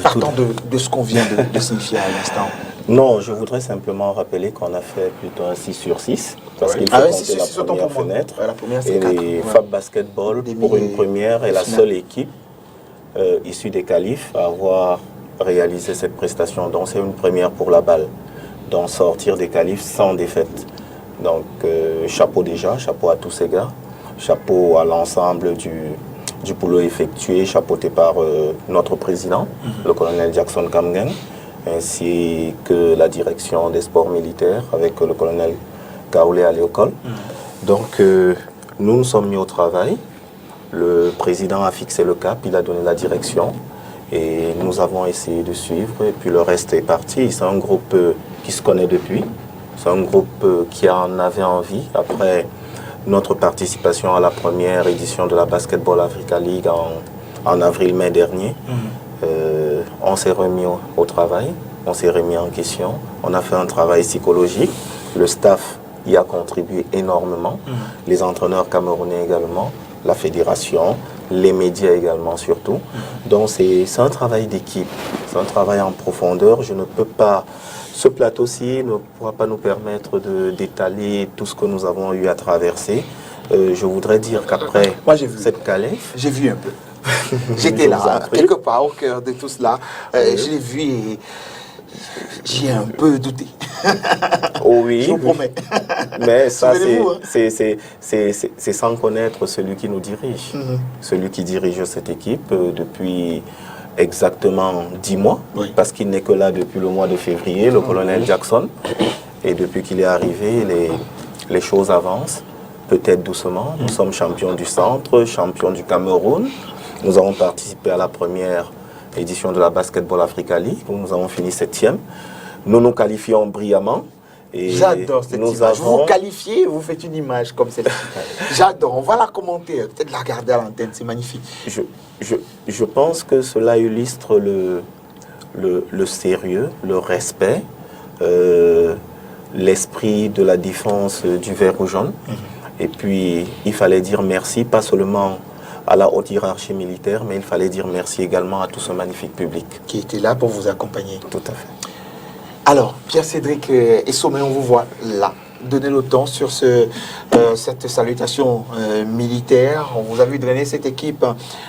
Partant de ce qu'on vient de signifier à l'instant. Non, je voudrais simplement rappeler qu'on a fait plutôt un 6 sur 6, parce qu'il faut compter la première fenêtre. La première, et les FAP Basketball, pour une première, est la seule équipe issue des qualifs à avoir réalisé cette prestation. Donc c'est une première pour la balle, d'en sortir des qualifs sans défaite. Donc chapeau déjà, chapeau à tous ces gars. chapeau à l'ensemble du boulot effectué, chapeauté par notre président, le colonel Jackson Kamgen, ainsi que la direction des sports militaires avec le colonel Kaoulé Aliokol. Donc, nous nous sommes mis au travail. Le président a fixé le cap, il a donné la direction et nous avons essayé de suivre et puis le reste est parti. C'est un groupe qui se connaît depuis, c'est un groupe qui en avait envie. Après notre participation à la première édition de la Basketball Africa League en avril-mai dernier, on s'est remis au travail, on s'est remis en question, on a fait un travail psychologique, le staff y a contribué énormément, les entraîneurs camerounais également, la fédération, les médias également surtout. Donc c'est un travail d'équipe, c'est un travail en profondeur. Je ne peux pas, ce plateau-ci ne pourra pas nous permettre d'étaler tout ce que nous avons eu à traverser. Je voudrais dire qu'après cette qualif... J'ai vu un peu. J'étais là, quelque part au cœur de tout cela. Je l'ai vu et j'ai un peu douté. Oh oui, je vous promets. Mais ça, hein. c'est sans connaître celui qui nous dirige. Celui qui dirige cette équipe depuis exactement 10 mois, parce qu'il n'est que là depuis le mois de février, le colonel Jackson. Et depuis qu'il est arrivé, les choses avancent, peut-être doucement. Nous sommes champions du centre, champions du Cameroun. Nous avons participé à la première édition de la Basketball Africa League, où nous avons fini 7e. Nous nous qualifions brillamment. J'adore cette image. Vous vous qualifiez, vous faites une image comme celle-ci. J'adore. On va la commenter, peut-être la regarder à l'antenne, c'est magnifique. Je pense que cela illustre le sérieux, le respect, l'esprit de la défense du vert ou jaune. Et puis, il fallait dire merci, pas seulement à la haute hiérarchie militaire, mais il fallait dire merci également à tout ce magnifique public. Qui était là pour vous accompagner. Tout à fait. Alors, Pierre-Cédric et Sommet, on vous voit là. Donnez le temps sur cette salutation militaire. On vous a vu drainer cette équipe,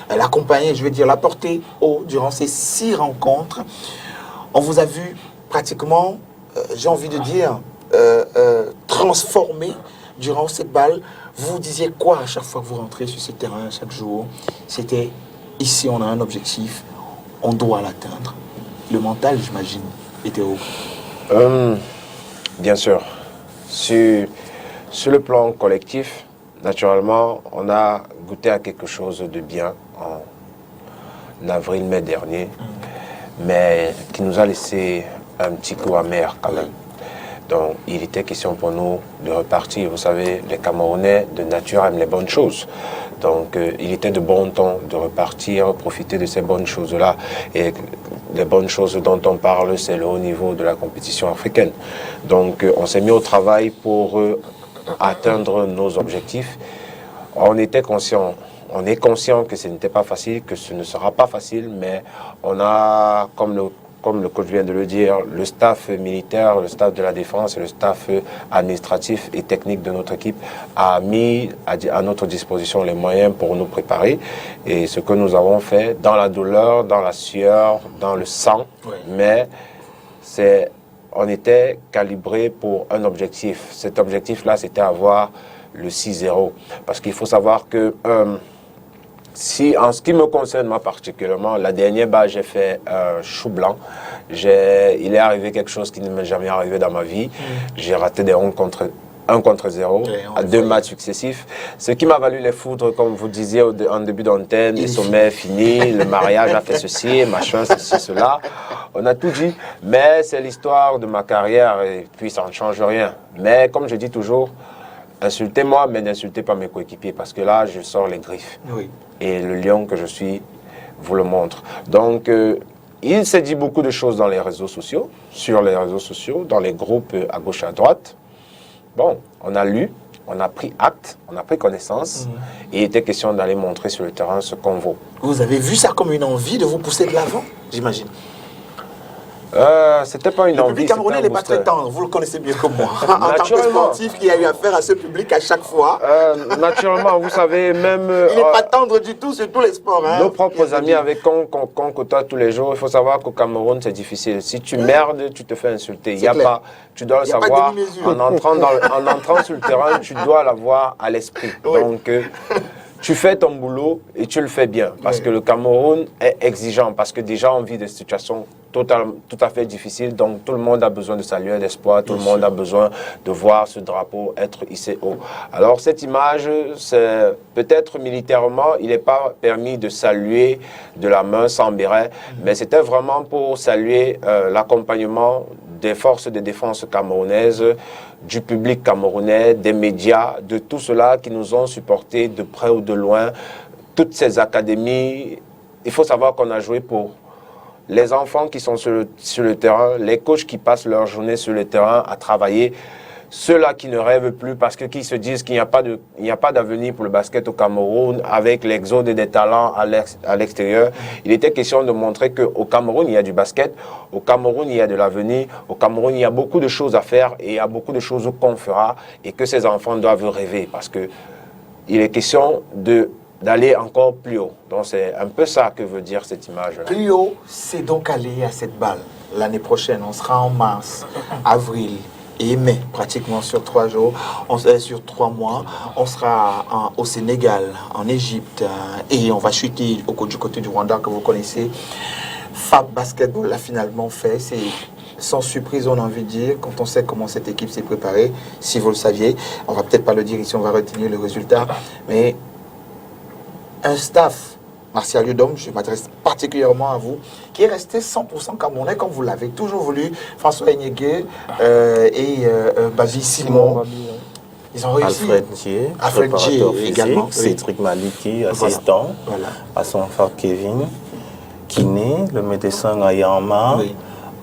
l'accompagner, je veux dire, la porter haut durant ces 6 rencontres. On vous a vu pratiquement, j'ai envie de dire, transformé durant cette balle. Vous disiez quoi à chaque fois que vous rentrez sur ce terrain, chaque jour? C'était, ici on a un objectif, on doit l'atteindre. Le mental, j'imagine, était haut. Bien sûr. Sur le plan collectif, naturellement, on a goûté à quelque chose de bien en avril-mai dernier, mais qui nous a laissé un petit coup amer quand même. Donc, il était question pour nous de repartir. Vous savez, les Camerounais de nature aiment les bonnes choses. Donc, il était de bon ton de repartir, profiter de ces bonnes choses-là. Et les bonnes choses dont on parle, c'est le haut niveau de la compétition africaine. Donc, on s'est mis au travail pour atteindre nos objectifs. On était conscient. On est conscient que ce n'était pas facile, que ce ne sera pas facile, mais on a, comme le coach vient de le dire, le staff militaire, le staff de la défense et le staff administratif et technique de notre équipe a mis à notre disposition les moyens pour nous préparer. Et ce que nous avons fait dans la douleur, dans la sueur, dans le sang, mais on était calibré pour un objectif. Cet objectif-là, c'était avoir le 6-0. Parce qu'il faut savoir que... en ce qui me concerne moi particulièrement, la dernière balle, j'ai fait chou blanc. Il est arrivé quelque chose qui ne m'est jamais arrivé dans ma vie. J'ai raté des 1 contre 0 à 2 matchs successifs. Ce qui m'a valu les foudres, comme vous disiez en début d'antenne, les sommets finis, le mariage a fait ceci, machin, ceci, cela. On a tout dit, mais c'est l'histoire de ma carrière et puis ça ne change rien. Mais comme je dis toujours, insultez-moi, mais n'insultez pas mes coéquipiers parce que là, je sors les griffes. Oui. Et le lion que je suis vous le montre. Donc, il s'est dit beaucoup de choses dans les réseaux sociaux, sur les réseaux sociaux, dans les groupes à gauche, à droite. Bon, on a lu, on a pris acte, on a pris connaissance. Et il était question d'aller montrer sur le terrain ce qu'on vaut. Vous avez vu ça comme une envie de vous pousser de l'avant, j'imagine? C'était pas une Le envie. public camerounais c'était n'est un pas très booster. tendre, vous le connaissez mieux que moi. En tant que Naturellement. sportif qui a eu affaire à ce public à chaque fois, Naturellement, vous savez, même il n'est pas tendre du tout sur tous les sports. Hein. nos propres amis avec qu'on côtoie tous les jours, il faut savoir qu'au Cameroun, c'est difficile. Si tu merdes, tu te fais insulter. Il y a clair. pas, tu dois le Il y a pas de savoir. demi-mesure. En entrant sur le terrain, tu dois l'avoir à l'esprit. Oui. Donc, tu fais ton boulot et tu le fais bien. Parce que le Cameroun est exigeant. Parce que déjà, on vit des situations tout à fait difficiles. Donc, tout le monde a besoin de saluer d'espoir. Tout le monde a besoin de voir ce drapeau être hissé haut. Alors, cette image, c'est peut-être militairement, il n'est pas permis de saluer de la main sans béret. Mais c'était vraiment pour saluer l'accompagnement des forces de défense camerounaises, du public camerounais, des médias, de tout cela qui nous ont supportés de près ou de loin. Toutes ces académies, il faut savoir qu'on a joué pour les enfants qui sont sur le terrain, les coachs qui passent leur journée sur le terrain à travailler, ceux-là qui ne rêvent plus parce que qui se disent qu'il n'y a pas d'avenir pour le basket au Cameroun avec l'exode des talents à l'extérieur. Il était question de montrer qu'au Cameroun, il y a du basket, au Cameroun, il y a de l'avenir, au Cameroun, il y a beaucoup de choses à faire et il y a beaucoup de choses qu'on fera et que ces enfants doivent rêver parce que il est question d'aller encore plus haut. Donc c'est un peu ça que veut dire cette image-là. Plus haut, c'est donc aller à cette balle. L'année prochaine, on sera en mars, avril et mai, pratiquement sur 3 jours, sur 3 mois. On sera au Sénégal, en Égypte, et on va chuter du côté du Rwanda que vous connaissez. Fab Basketball l'a finalement fait. C'est sans surprise, on a envie de dire, quand on sait comment cette équipe s'est préparée. Si vous le saviez, on va peut-être pas le dire ici, on va retenir le résultat, mais un staff, Martial Yudom, je m'adresse particulièrement à vous, qui est resté 100% camerounais comme vous l'avez toujours voulu, François Enyege et Babi Simon. Ils ont réussi. Alfred Dié, également. physique, Cédric Maliki, assistant, Voilà. à son frère Kevin, kiné, le médecin Ayama. Oui.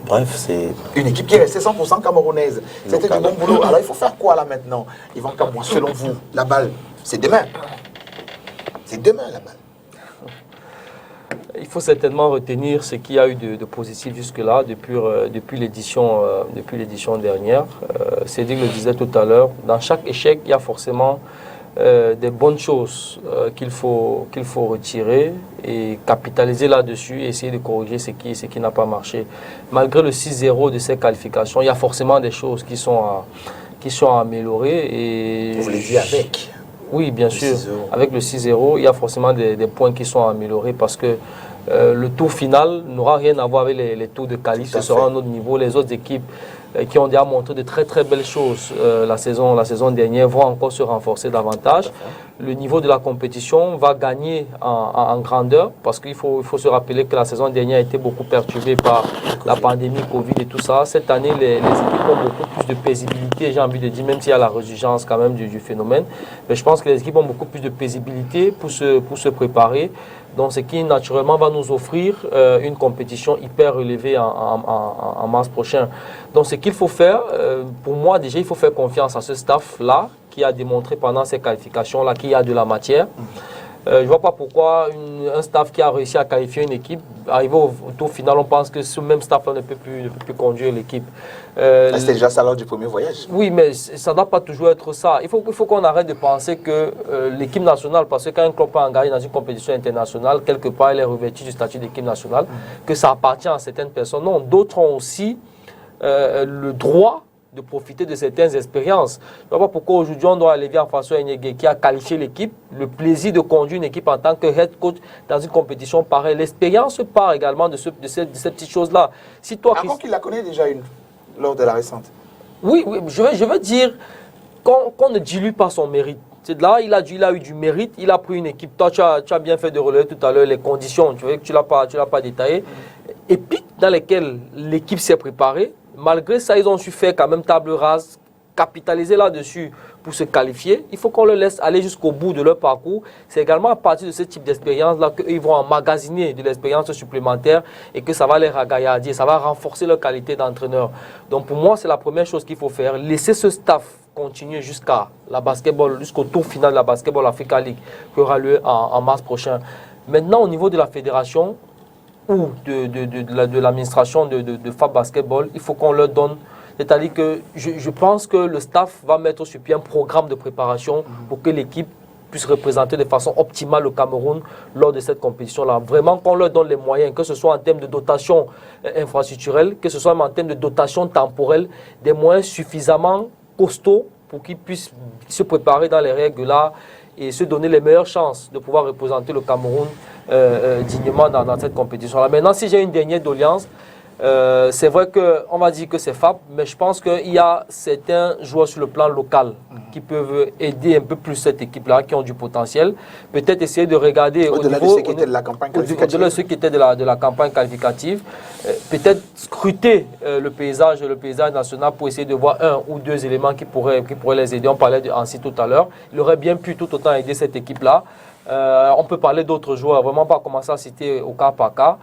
Bref, c'est Une équipe qui est restée 100% camerounaise. C'était du bon boulot. Alors il faut faire quoi là maintenant, Yvan Kamwa, selon vous? La balle, c'est demain. C'est demain la balle. Il faut certainement retenir ce qu'il y a eu de positif jusque-là, depuis l'édition dernière. Cédric le disait tout à l'heure, dans chaque échec, il y a forcément des bonnes choses qu'il faut retirer et capitaliser là-dessus et essayer de corriger ce qui n'a pas marché. Malgré le 6-0 de ces qualifications, il y a forcément des choses qui sont à améliorer. Et Vous les dites avec. Oui, bien sûr. 6-0. Avec le 6-0, il y a forcément des points qui sont améliorés parce que le tour final n'aura rien à voir avec les tours de qualif. Ce sera un autre niveau. Les autres équipes qui ont déjà montré de très très belles choses la saison dernière vont encore se renforcer davantage. Le niveau de la compétition va gagner en grandeur parce qu'il faut se rappeler que la saison dernière a été beaucoup perturbée par la pandémie Covid et tout ça. Cette année, les équipes ont beaucoup plus de paisibilité, j'ai envie de dire, même s'il y a la résurgence quand même du phénomène. Mais je pense que les équipes ont beaucoup plus de paisibilité pour se préparer. Donc, ce qui naturellement va nous offrir une compétition hyper relevée en mars prochain. Donc, ce qu'il faut faire, pour moi, déjà, il faut faire confiance à ce staff-là qui a démontré pendant ces qualifications-là qu'il y a de la matière. Je ne vois pas pourquoi un staff qui a réussi à qualifier une équipe, arrivé au tour final, on pense que ce même staff-là ne peut plus conduire l'équipe. C'était déjà ça lors du premier voyage. Oui, mais ça ne doit pas toujours être ça. Il faut qu'on arrête de penser que l'équipe nationale, parce que quand un club est engagé dans une compétition internationale, quelque part, elle est revêtue du statut d'équipe nationale, que ça appartient à certaines personnes. Non, d'autres ont aussi le droit de profiter de certaines expériences. Je ne vois pas pourquoi aujourd'hui on doit aller vers François Enyege qui a qualifié l'équipe, le plaisir de conduire une équipe en tant que head coach dans une compétition pareille. L'expérience part également de ces petites choses-là. Si toi, Avant qu'il la connaît déjà une, lors de la récente. Oui, je veux dire qu'on ne dilue pas son mérite. C'est là, il a eu du mérite, il a pris une équipe. Toi, tu as bien fait de relever tout à l'heure les conditions, tu vois, que tu l'as pas détaillé. Et puis, dans lesquelles l'équipe s'est préparée, malgré ça, ils ont su faire quand même table rase, capitaliser là-dessus pour se qualifier. Il faut qu'on le laisse aller jusqu'au bout de leur parcours. C'est également à partir de ce type d'expérience-là qu'ils vont emmagasiner de l'expérience supplémentaire et que ça va les ragaillardir, ça va renforcer leur qualité d'entraîneur. Donc pour moi, c'est la première chose qu'il faut faire. Laisser ce staff continuer jusqu'au tour final de la Basketball Africa League qui aura lieu en mars prochain. Maintenant, au niveau de la fédération, ou de l'administration de FAP Basketball, il faut qu'on leur donne. C'est-à-dire que je pense que le staff va mettre sur pied un programme de préparation pour que l'équipe puisse représenter de façon optimale le Cameroun lors de cette compétition-là. Vraiment qu'on leur donne les moyens, que ce soit en termes de dotation infrastructurelle, que ce soit en termes de dotation temporelle, des moyens suffisamment costauds pour qu'ils puissent se préparer dans les règles là et se donner les meilleures chances de pouvoir représenter le Cameroun dignement dans cette compétition-là. Maintenant, si j'ai une dernière doléance, c'est vrai qu'on va dire que c'est FAP, mais je pense qu'il y a certains joueurs sur le plan local qui peuvent aider un peu plus cette équipe-là, qui ont du potentiel. Peut-être essayer de regarder au-delà de ceux qui étaient de la campagne qualificative. Au-delà de ceux qui étaient de la campagne qualificative. Peut-être scruter le paysage national pour essayer de voir un ou deux éléments qui pourraient les aider. On parlait de Hansi tout à l'heure. Il aurait bien pu tout autant aider cette équipe-là. On peut parler d'autres joueurs, vraiment pas commencer à citer au cas par cas.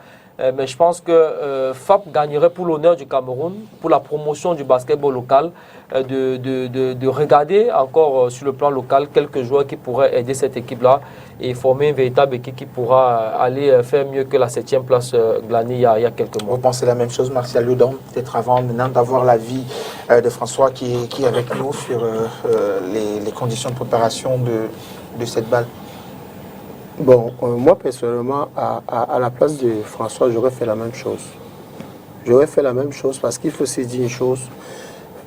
Mais je pense que FAP gagnerait pour l'honneur du Cameroun, pour la promotion du basketball local, de regarder encore sur le plan local quelques joueurs qui pourraient aider cette équipe-là et former une véritable équipe qui pourra aller faire mieux que la 7e place glanée il y a quelques mois. Vous pensez la même chose, Martial Ludon, peut-être avant maintenant d'avoir l'avis de François qui est avec nous sur les conditions de préparation de cette balle? Bon, moi personnellement, à la place de François, j'aurais fait la même chose. J'aurais fait la même chose parce qu'il faut se dire une chose.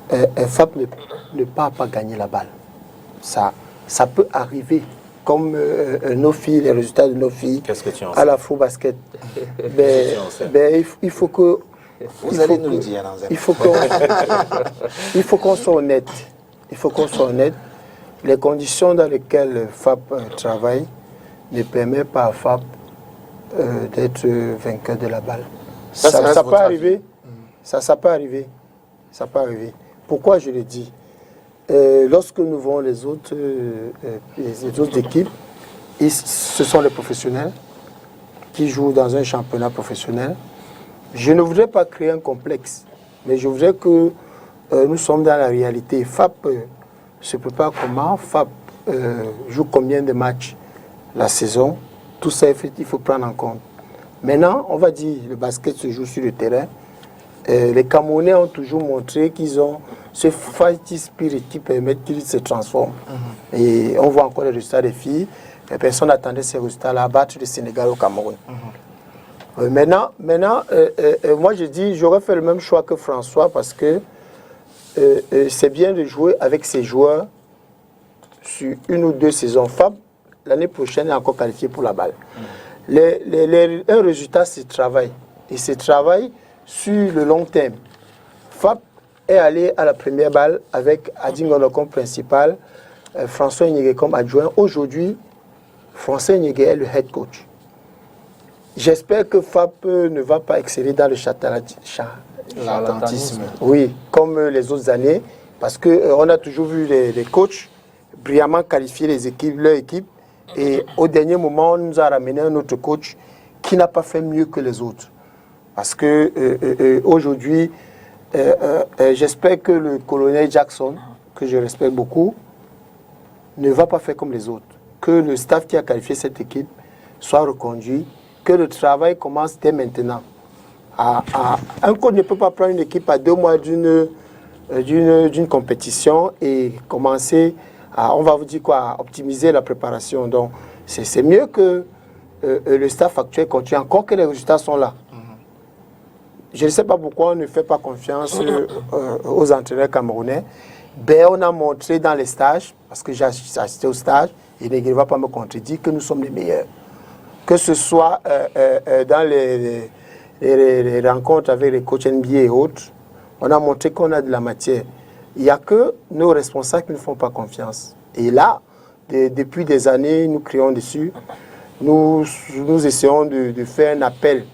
FAP ne part pas gagner la balle. Ça peut arriver. Comme nos filles, les résultats de nos filles à la Faux Basket. Il faut que... Vous allez nous le dire dans un il faut qu'on soit honnête. Il faut qu'on soit honnête. Les conditions dans lesquelles FAP travaille ne permet pas à FAP d'être vainqueur de la balle. Ça peut arriver. Ça peut arriver. Ça peut arriver. Pourquoi je le dis? Lorsque nous voyons les autres équipes, ce sont les professionnels qui jouent dans un championnat professionnel. Je ne voudrais pas créer un complexe, mais je voudrais que nous sommes dans la réalité. FAP se prépare comment? FAP joue combien de matchs la saison? Tout ça, il faut prendre en compte. Maintenant, on va dire le basket se joue sur le terrain. Les Camerounais ont toujours montré qu'ils ont ce fighting spirit qui permet qu'ils se transforment. Et on voit encore les résultats des filles. Et personne n'attendait ces résultats-là, battre le Sénégal au Cameroun. Maintenant, moi je dis, j'aurais fait le même choix que François parce que c'est bien de jouer avec ces joueurs sur une ou deux saisons. FAP, l'année prochaine, est encore qualifié pour la balle. Un résultat, c'est travail. Et c'est travail sur le long terme. FAP est allé à la première balle avec Adingono comme principal, François Nyege comme adjoint. Aujourd'hui, François Nyege est le head coach. J'espère que FAP ne va pas exceller dans le charlatanisme. Oui, comme les autres années, parce qu'on a toujours vu les coachs brillamment qualifier leur équipe, et au dernier moment, on nous a ramené un autre coach qui n'a pas fait mieux que les autres. Parce que aujourd'hui, j'espère que le colonel Jackson, que je respecte beaucoup, ne va pas faire comme les autres. Que le staff qui a qualifié cette équipe soit reconduit, que le travail commence dès maintenant. Un coach ne peut pas prendre une équipe à 2 mois d'une compétition et commencer on va vous dire quoi, optimiser la préparation. Donc, c'est mieux que le staff actuel continue, encore que les résultats sont là. Je ne sais pas pourquoi on ne fait pas confiance aux entraîneurs camerounais. On a montré dans les stages, parce que j'ai assisté au stage, et il ne va pas me contredire que nous sommes les meilleurs. Que ce soit dans les rencontres avec les coachs NBA et autres, on a montré qu'on a de la matière. Il n'y a que nos responsables qui ne font pas confiance. Et là, depuis des années, nous crions dessus. Nous essayons de faire un appel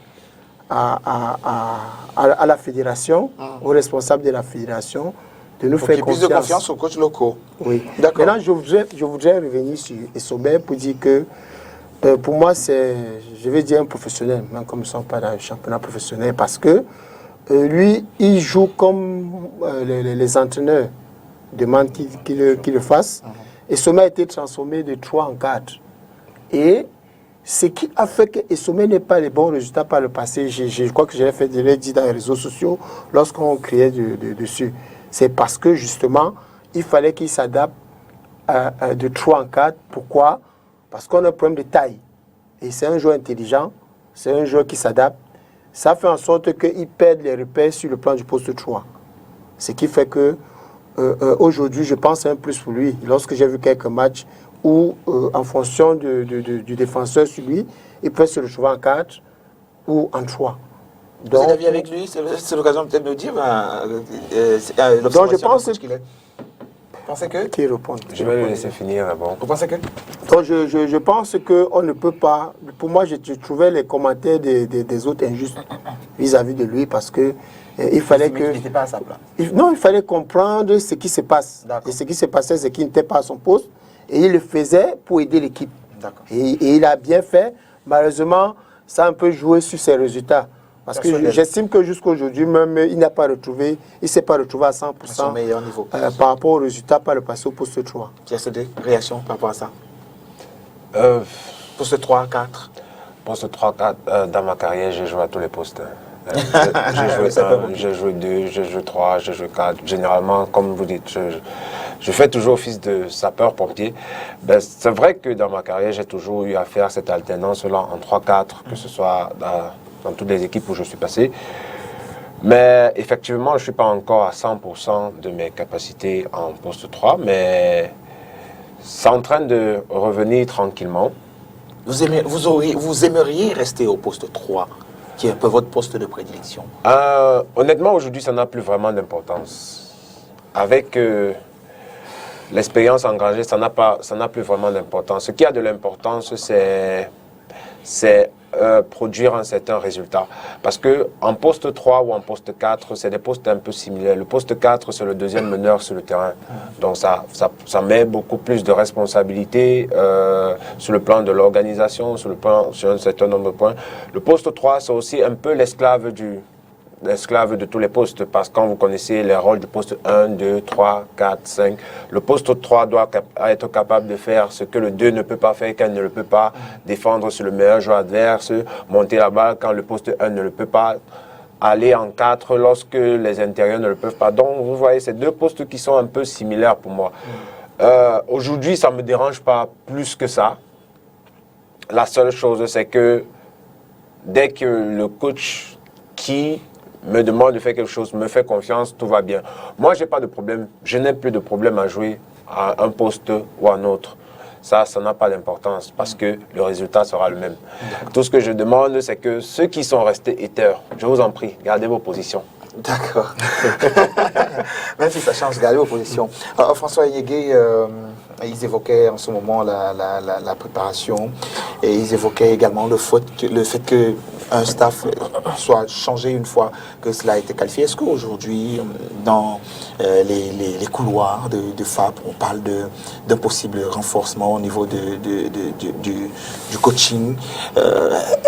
à la fédération, aux responsables de la fédération, de nous faire confiance. Plus de confiance aux coachs locaux. Oui. Maintenant, je voudrais revenir sur Essobé pour dire que pour moi, c'est, je vais dire un professionnel, même comme nous ne sommes pas dans le championnat professionnel, parce que lui, il joue comme les entraîneurs demandent qu'il le fasse. Et Sommet a été transformé de 3 en 4. Et Ce qui a fait que Essomé n'ait pas les bons résultats par le passé, je crois que je l'ai dit dans les réseaux sociaux lorsqu'on criait dessus, c'est parce que justement, il fallait qu'il s'adapte de 3 en 4. Pourquoi? Parce qu'on a un problème de taille. Et c'est un joueur intelligent, c'est un joueur qui s'adapte. Ça fait en sorte qu'il perd les repères sur le plan du poste 3. Ce qui fait que aujourd'hui, je pense que c'est un plus pour lui. Lorsque j'ai vu quelques matchs où, en fonction du défenseur sur lui, il peut se retrouver en 4 ou en 3. Vous êtes d'avis avec lui? C'est l'occasion peut-être de nous dire donc je pense qu'il est. Vous pensez que? Qui répond? Je vais le laisser finir d'abord. Vous pensez que? Donc je pense qu'on ne peut pas... Pour moi, je trouvais les commentaires des autres injustes vis-à-vis de lui parce que il fallait que... Il n'était pas à sa place. Non, il fallait comprendre ce qui se passe. Et ce qui se passait, c'est qu'il n'était pas à son poste. Et il le faisait pour aider l'équipe. Et il a bien fait. Malheureusement, ça a un peu joué sur ses résultats. Parce que j'estime que jusqu'à aujourd'hui, même, il n'a pas retrouvé, il ne s'est pas retrouvé à 100% son meilleur niveau. Par rapport aux résultats par le passé au poste 3. Pierre Sodé, réaction par rapport à ça? Poste 3, 4. Poste 3, 4, dans ma carrière, j'ai joué à tous les postes. J'ai joué 1, j'ai joué 2, j'ai joué 3, j'ai joué 4. Généralement, comme vous dites, je fais toujours office de sapeur-pompier. Ben, c'est vrai que dans ma carrière, j'ai toujours eu à faire cette alternance-là en 3-4, que ce soit dans toutes les équipes où je suis passé. Mais effectivement, je ne suis pas encore à 100% de mes capacités en poste 3, mais c'est en train de revenir tranquillement. Vous aimeriez rester au poste 3, qui est un peu votre poste de prédilection? Honnêtement, aujourd'hui, ça n'a plus vraiment d'importance. Avec l'expérience engagée, ça n'a plus vraiment d'importance. Ce qui a de l'importance, c'est produire un certain résultat. Parce qu'en poste 3 ou en poste 4, c'est des postes un peu similaires. Le poste 4, c'est le deuxième meneur sur le terrain. Donc ça met beaucoup plus de responsabilités sur le plan de l'organisation, sur un certain nombre de points. Le poste 3, c'est aussi un peu l'esclave de tous les postes, parce que quand vous connaissez les rôles du poste 1, 2, 3, 4, 5, le poste 3 doit être capable de faire ce que le 2 ne peut pas faire quand il ne le peut pas, défendre sur le meilleur joueur adverse, monter la balle quand le poste 1 ne le peut pas, aller en 4 lorsque les intérieurs ne le peuvent pas. Donc vous voyez, c'est deux postes qui sont un peu similaires pour moi. Aujourd'hui, ça ne me dérange pas plus que ça. La seule chose, c'est que dès que le coach qui me demande de faire quelque chose, me fait confiance, tout va bien. Moi, j'ai pas de problème. Je n'ai plus de problème à jouer à un poste ou à un autre. Ça n'a pas d'importance parce que le résultat sera le même. Tout ce que je demande, c'est que ceux qui sont restés haters, je vous en prie, gardez vos positions. D'accord. Même si ça change, gardez vos positions. François Yégué, ils évoquaient en ce moment la préparation et ils évoquaient également le fait que un staff soit changé une fois que cela a été qualifié. Est-ce qu'aujourd'hui, dans les couloirs de FAP, on parle d'un possible renforcement au niveau du coaching?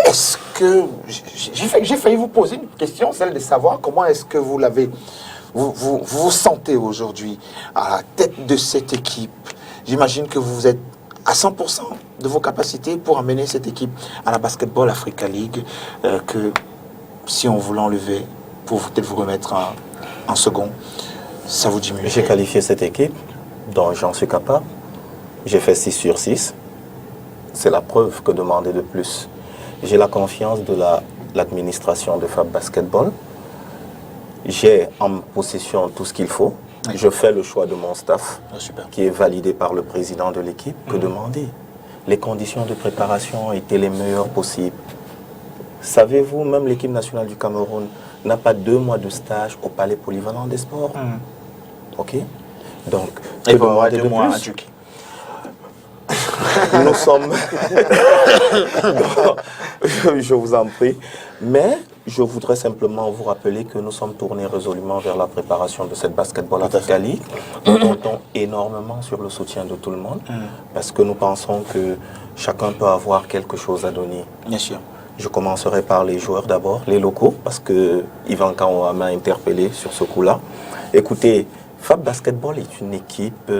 Est-ce que... J'ai failli vous poser une question, celle de savoir comment est-ce que vous vous sentez aujourd'hui à la tête de cette équipe. J'imagine que vous êtes à 100% de vos capacités pour amener cette équipe à la Basketball Africa League, que si on voulait enlever, pour peut-être vous remettre en second, ça vous diminue. J'ai qualifié cette équipe, donc j'en suis capable. J'ai fait 6 sur 6. C'est la preuve que demander de plus. J'ai la confiance de l'administration de FAP Basketball. J'ai en possession tout ce qu'il faut. Oui. Je fais le choix de mon staff, qui est validé par le président de l'équipe. Que demander? Les conditions de préparation étaient les meilleures possibles. Savez-vous, même l'équipe nationale du Cameroun n'a pas 2 mois de stage au Palais Polyvalent des Sports. Ok? Donc, il faut avoir 2 mois à Duc. Nous sommes... je vous en prie. Mais je voudrais simplement vous rappeler que nous sommes tournés résolument vers la préparation de cette Basketball Africa League. Nous comptons énormément sur le soutien de tout le monde parce que nous pensons que chacun peut avoir quelque chose à donner. Bien sûr. Je commencerai par les joueurs d'abord, les locaux, parce que Yvan Kanwa m'a interpellé sur ce coup-là. Écoutez, FAP Basketball est une équipe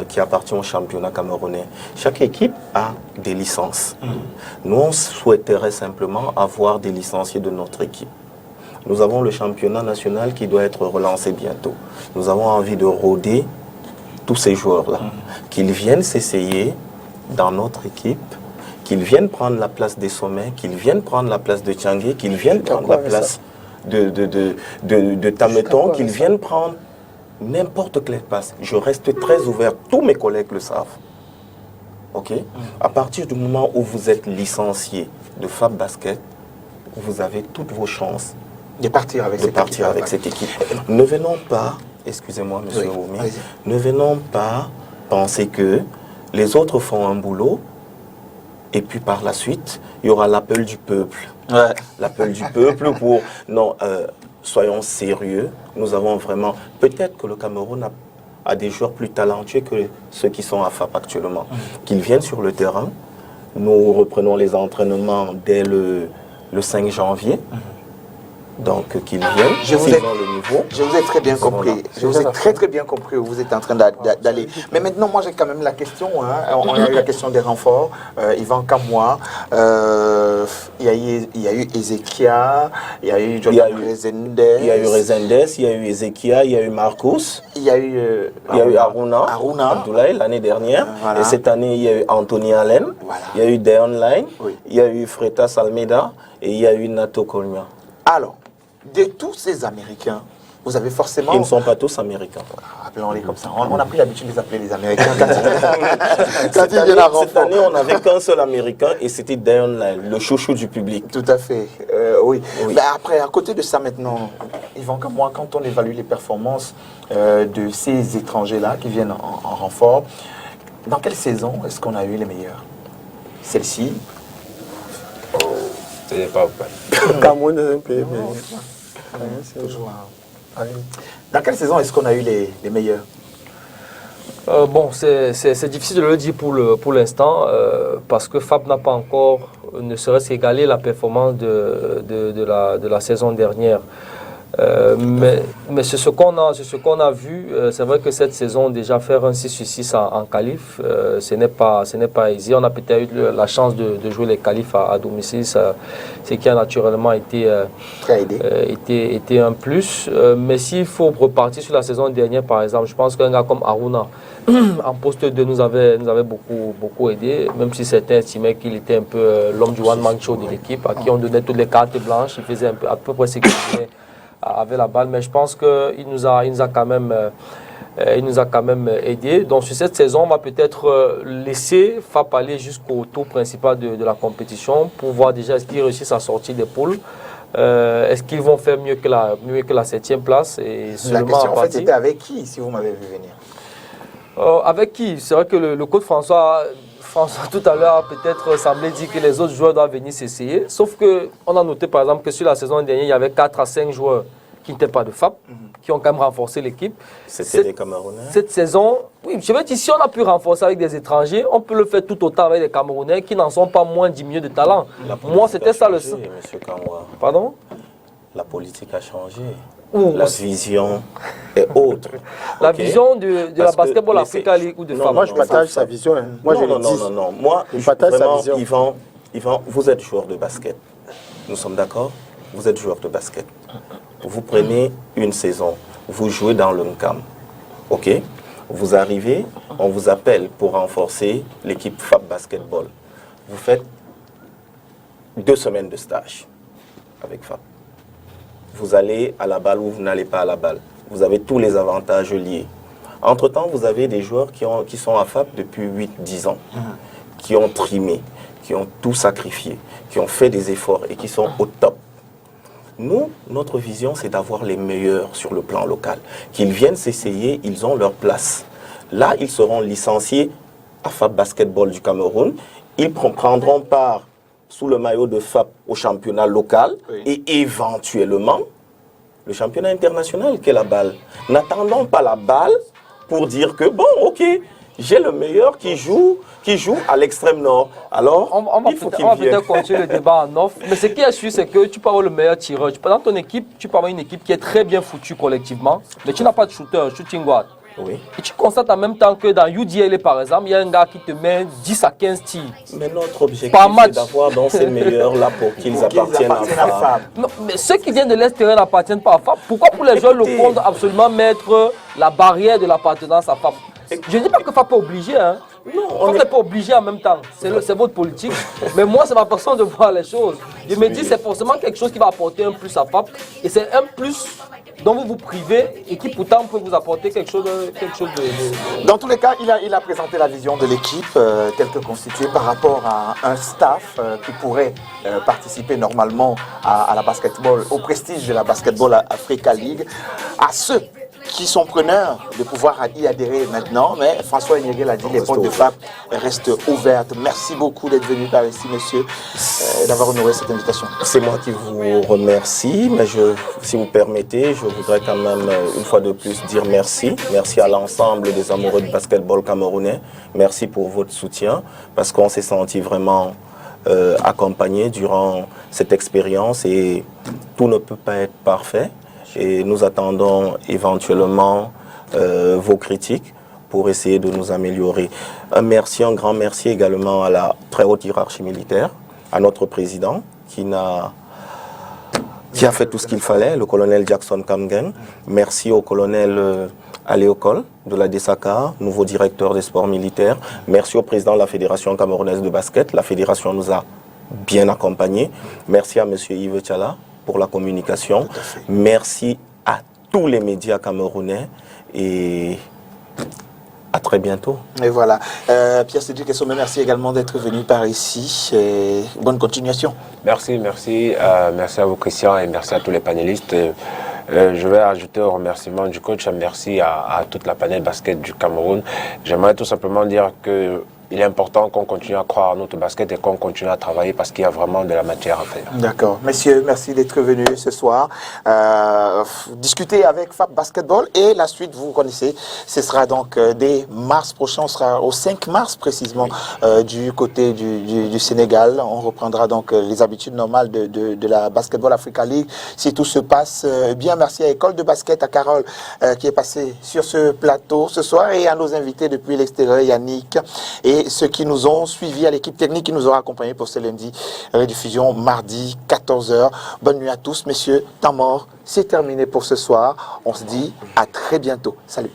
qui appartient au championnat camerounais. Chaque équipe a des licences. Nous, on souhaiterait simplement avoir des licenciés de notre équipe. Nous avons le championnat national qui doit être relancé bientôt. Nous avons envie de rôder tous ces joueurs-là, qu'ils viennent s'essayer dans notre équipe, qu'ils viennent prendre la place des sommets, qu'ils viennent prendre la place de Tchangé, qu'ils viennent prendre la place de Tameton, qu'ils viennent prendre n'importe quelle place. Je reste très ouvert, tous mes collègues le savent. Ok. À partir du moment où vous êtes licencié de FAP Basket, vous avez toutes vos chances de partir avec cette équipe. Ne venons pas, excusez-moi monsieur Oumi, ne venons pas penser que les autres font un boulot et puis par la suite, il y aura l'appel du peuple. Ouais. L'appel du peuple pour... Non, soyons sérieux. Nous avons vraiment... Peut-être que le Cameroun a des joueurs plus talentueux que ceux qui sont à FAP actuellement. Qu'ils viennent sur le terrain. Nous reprenons les entraînements dès le 5 janvier. Donc, qu'ils viennent, je vous ai très bien compris. Voilà. Je vous ai très bien compris où vous êtes en train d'aller. Mais maintenant, moi, j'ai quand même la question. On a eu la question des renforts. Yvan Kamoa, il y a eu Ezekia, il y a eu Jonathan Rezendes. Il y a eu Rezendes, il y a eu Ezekia, il y a eu Marcus. Il y a eu Aruna Abdoulaye l'année dernière. Voilà. Et cette année, il y a eu Anthony Allen. Voilà. Il y a eu Deon Line. Oui. Il y a eu Freitas Almeida. Et il y a eu Nato Kolmia. Alors, de tous ces Américains, vous avez forcément... Ils ne sont pas tous Américains. Appelons-les comme ça. On a pris l'habitude de les appeler les Américains. Cette année, on n'avait qu'un seul Américain et c'était Deon Line, le chouchou du public. Tout à fait. Oui. Mais après, à côté de ça maintenant, Yvan Kamoa, quand on évalue les performances de ces étrangers-là qui viennent en renfort, dans quelle saison est-ce qu'on a eu les meilleurs? Celle-ci? C'est pas Cameroun est un pays. Dans quelle saison est-ce qu'on a eu les meilleurs? Bon, c'est difficile de le dire pour l'instant parce que FAP n'a pas encore, ne serait-ce qu'égalé la performance de la saison dernière. Mais c'est ce qu'on a vu. C'est vrai que cette saison, déjà faire un 6-6 en qualif, ce n'est pas aisé. On a peut-être eu la chance de jouer les qualifs à domicile, ce qui a naturellement été un plus. Mais s'il faut repartir sur la saison dernière, par exemple, je pense qu'un gars comme Aruna, en poste 2, nous avait beaucoup aidé, même si certains estimaient qu'il était un peu l'homme du one-man show de l'équipe, à qui on donnait toutes les cartes blanches, il faisait à peu près ce qu'il voulait avec la balle, mais je pense qu'il nous a quand même aidé. Donc sur cette saison, on va peut-être laisser FAP aller jusqu'au tour principal de la compétition pour voir déjà est-ce qu'ils réussissent à sortir des poules. Est-ce qu'ils vont faire mieux que la 7e place et la question en fait c'était avec qui, si vous m'avez vu venir? Avec qui? C'est vrai que le coach François tout à l'heure peut-être semblait dire que les autres joueurs doivent venir s'essayer. Sauf qu'on a noté par exemple que sur la saison dernière, il y avait 4 à 5 joueurs qui n'étaient pas de FAP, qui ont quand même renforcé l'équipe. C'était des Camerounais. Cette saison, oui, je vais dire, si on a pu renforcer avec des étrangers, on peut le faire tout autant avec des Camerounais qui n'en sont pas moins diminués de talent. Moi, c'était ça le sens. Monsieur Kamoa. Pardon? La politique a changé. La vision est autre. La vision de la Basketball Africa League ou de FAP. Moi, je partage sa vision. Moi, non. Moi, je partage sa vision. Yvan, vous êtes joueur de basket. Nous sommes d'accord? Vous êtes joueur de basket. Vous prenez une saison. Vous jouez dans le NCAM. OK? Vous arrivez, on vous appelle pour renforcer l'équipe FAP Basketball. Vous faites 2 semaines de stage avec FAP. Vous allez à la balle ou vous n'allez pas à la balle. Vous avez tous les avantages liés. Entre-temps, vous avez des joueurs qui sont à FAP depuis 8-10 ans, qui ont trimé, qui ont tout sacrifié, qui ont fait des efforts et qui sont au top. Nous, notre vision, c'est d'avoir les meilleurs sur le plan local. Qu'ils viennent s'essayer, ils ont leur place. Là, ils seront licenciés à FAP Basketball du Cameroun. Ils prendront part sous le maillot de FAP au championnat local et éventuellement le championnat international qui est la balle. N'attendons pas la balle pour dire que bon, ok, j'ai le meilleur qui joue à l'extrême nord. Alors, il faut qu'il vienne. On va peut-être continuer le débat en off. Mais ce qui est sûr, c'est que tu peux avoir le meilleur tireur. Dans ton équipe, tu peux avoir une équipe qui est très bien foutue collectivement, mais tu n'as pas de shooter, shooting guard. Oui. Et tu constates en même temps que dans UDL, par exemple, il y a un gars qui te met 10 à 15 tirs. Mais notre objectif, Par match. c'est d'avoir dans ces meilleurs-là pour qu'ils appartiennent à FAB. Non, mais ceux qui viennent de l'extérieur n'appartiennent pas à FAB. Pourquoi pour les joueurs locaux absolument mettre la barrière de l'appartenance à FAB? Je ne dis pas que FAB est obligé, hein. Non, on n'est pas obligé en même temps. C'est votre politique. Mais moi, c'est ma façon de voir les choses. Je me dis, c'est forcément quelque chose qui va apporter un plus à FAB. Et c'est un plus dont vous vous privez et qui pourtant peut vous apporter quelque chose de... Dans tous les cas, il a présenté la vision de l'équipe telle que constituée par rapport à un staff qui pourrait participer normalement à la basketball, au prestige de la Basketball Africa League, à ceux qui sont preneurs de pouvoir y adhérer maintenant. Mais François Enyege l'a dit, les portes de FAB restent ouvertes. Merci beaucoup d'être venu par ici, monsieur, d'avoir honoré cette invitation. C'est moi qui vous remercie, mais si vous permettez, je voudrais quand même une fois de plus dire merci. Merci à l'ensemble des amoureux du basketball camerounais. Merci pour votre soutien, parce qu'on s'est senti vraiment accompagné durant cette expérience et tout ne peut pas être parfait. Et nous attendons éventuellement vos critiques pour essayer de nous améliorer. Un grand merci également à la très haute hiérarchie militaire, à notre président qui a fait tout ce qu'il fallait, le colonel Jackson Kamgen. Merci au colonel Aléocol de la DESACA, nouveau directeur des sports militaires. Merci au président de la Fédération camerounaise de basket. La fédération nous a bien accompagnés. Merci à M. Yves Tchala pour la communication. Merci à tous les médias camerounais et à très bientôt. Et voilà. Pierre-Cédric Essomé, merci également d'être venu par ici. Et bonne continuation. Merci à vous Christian et merci à tous les panélistes. Je vais ajouter au remerciement du coach, merci à toute la panel basket du Cameroun. J'aimerais tout simplement dire que il est important qu'on continue à croire à notre basket et qu'on continue à travailler parce qu'il y a vraiment de la matière à faire. D'accord. Messieurs, merci d'être venus ce soir. Discuter avec FAB Basketball et la suite, vous connaissez, ce sera donc dès mars prochain, on sera au 5 mars précisément du côté du Sénégal. On reprendra donc les habitudes normales de la Basketball Africa League. Si tout se passe bien, merci à École de Basket, à Carole qui est passée sur ce plateau ce soir et à nos invités depuis l'extérieur, Yannick et ceux qui nous ont suivis, à l'équipe technique qui nous aura accompagnés pour ce lundi, rediffusion mardi 14h. Bonne nuit à tous, messieurs. Temps mort, c'est terminé pour ce soir. On se dit à très bientôt. Salut.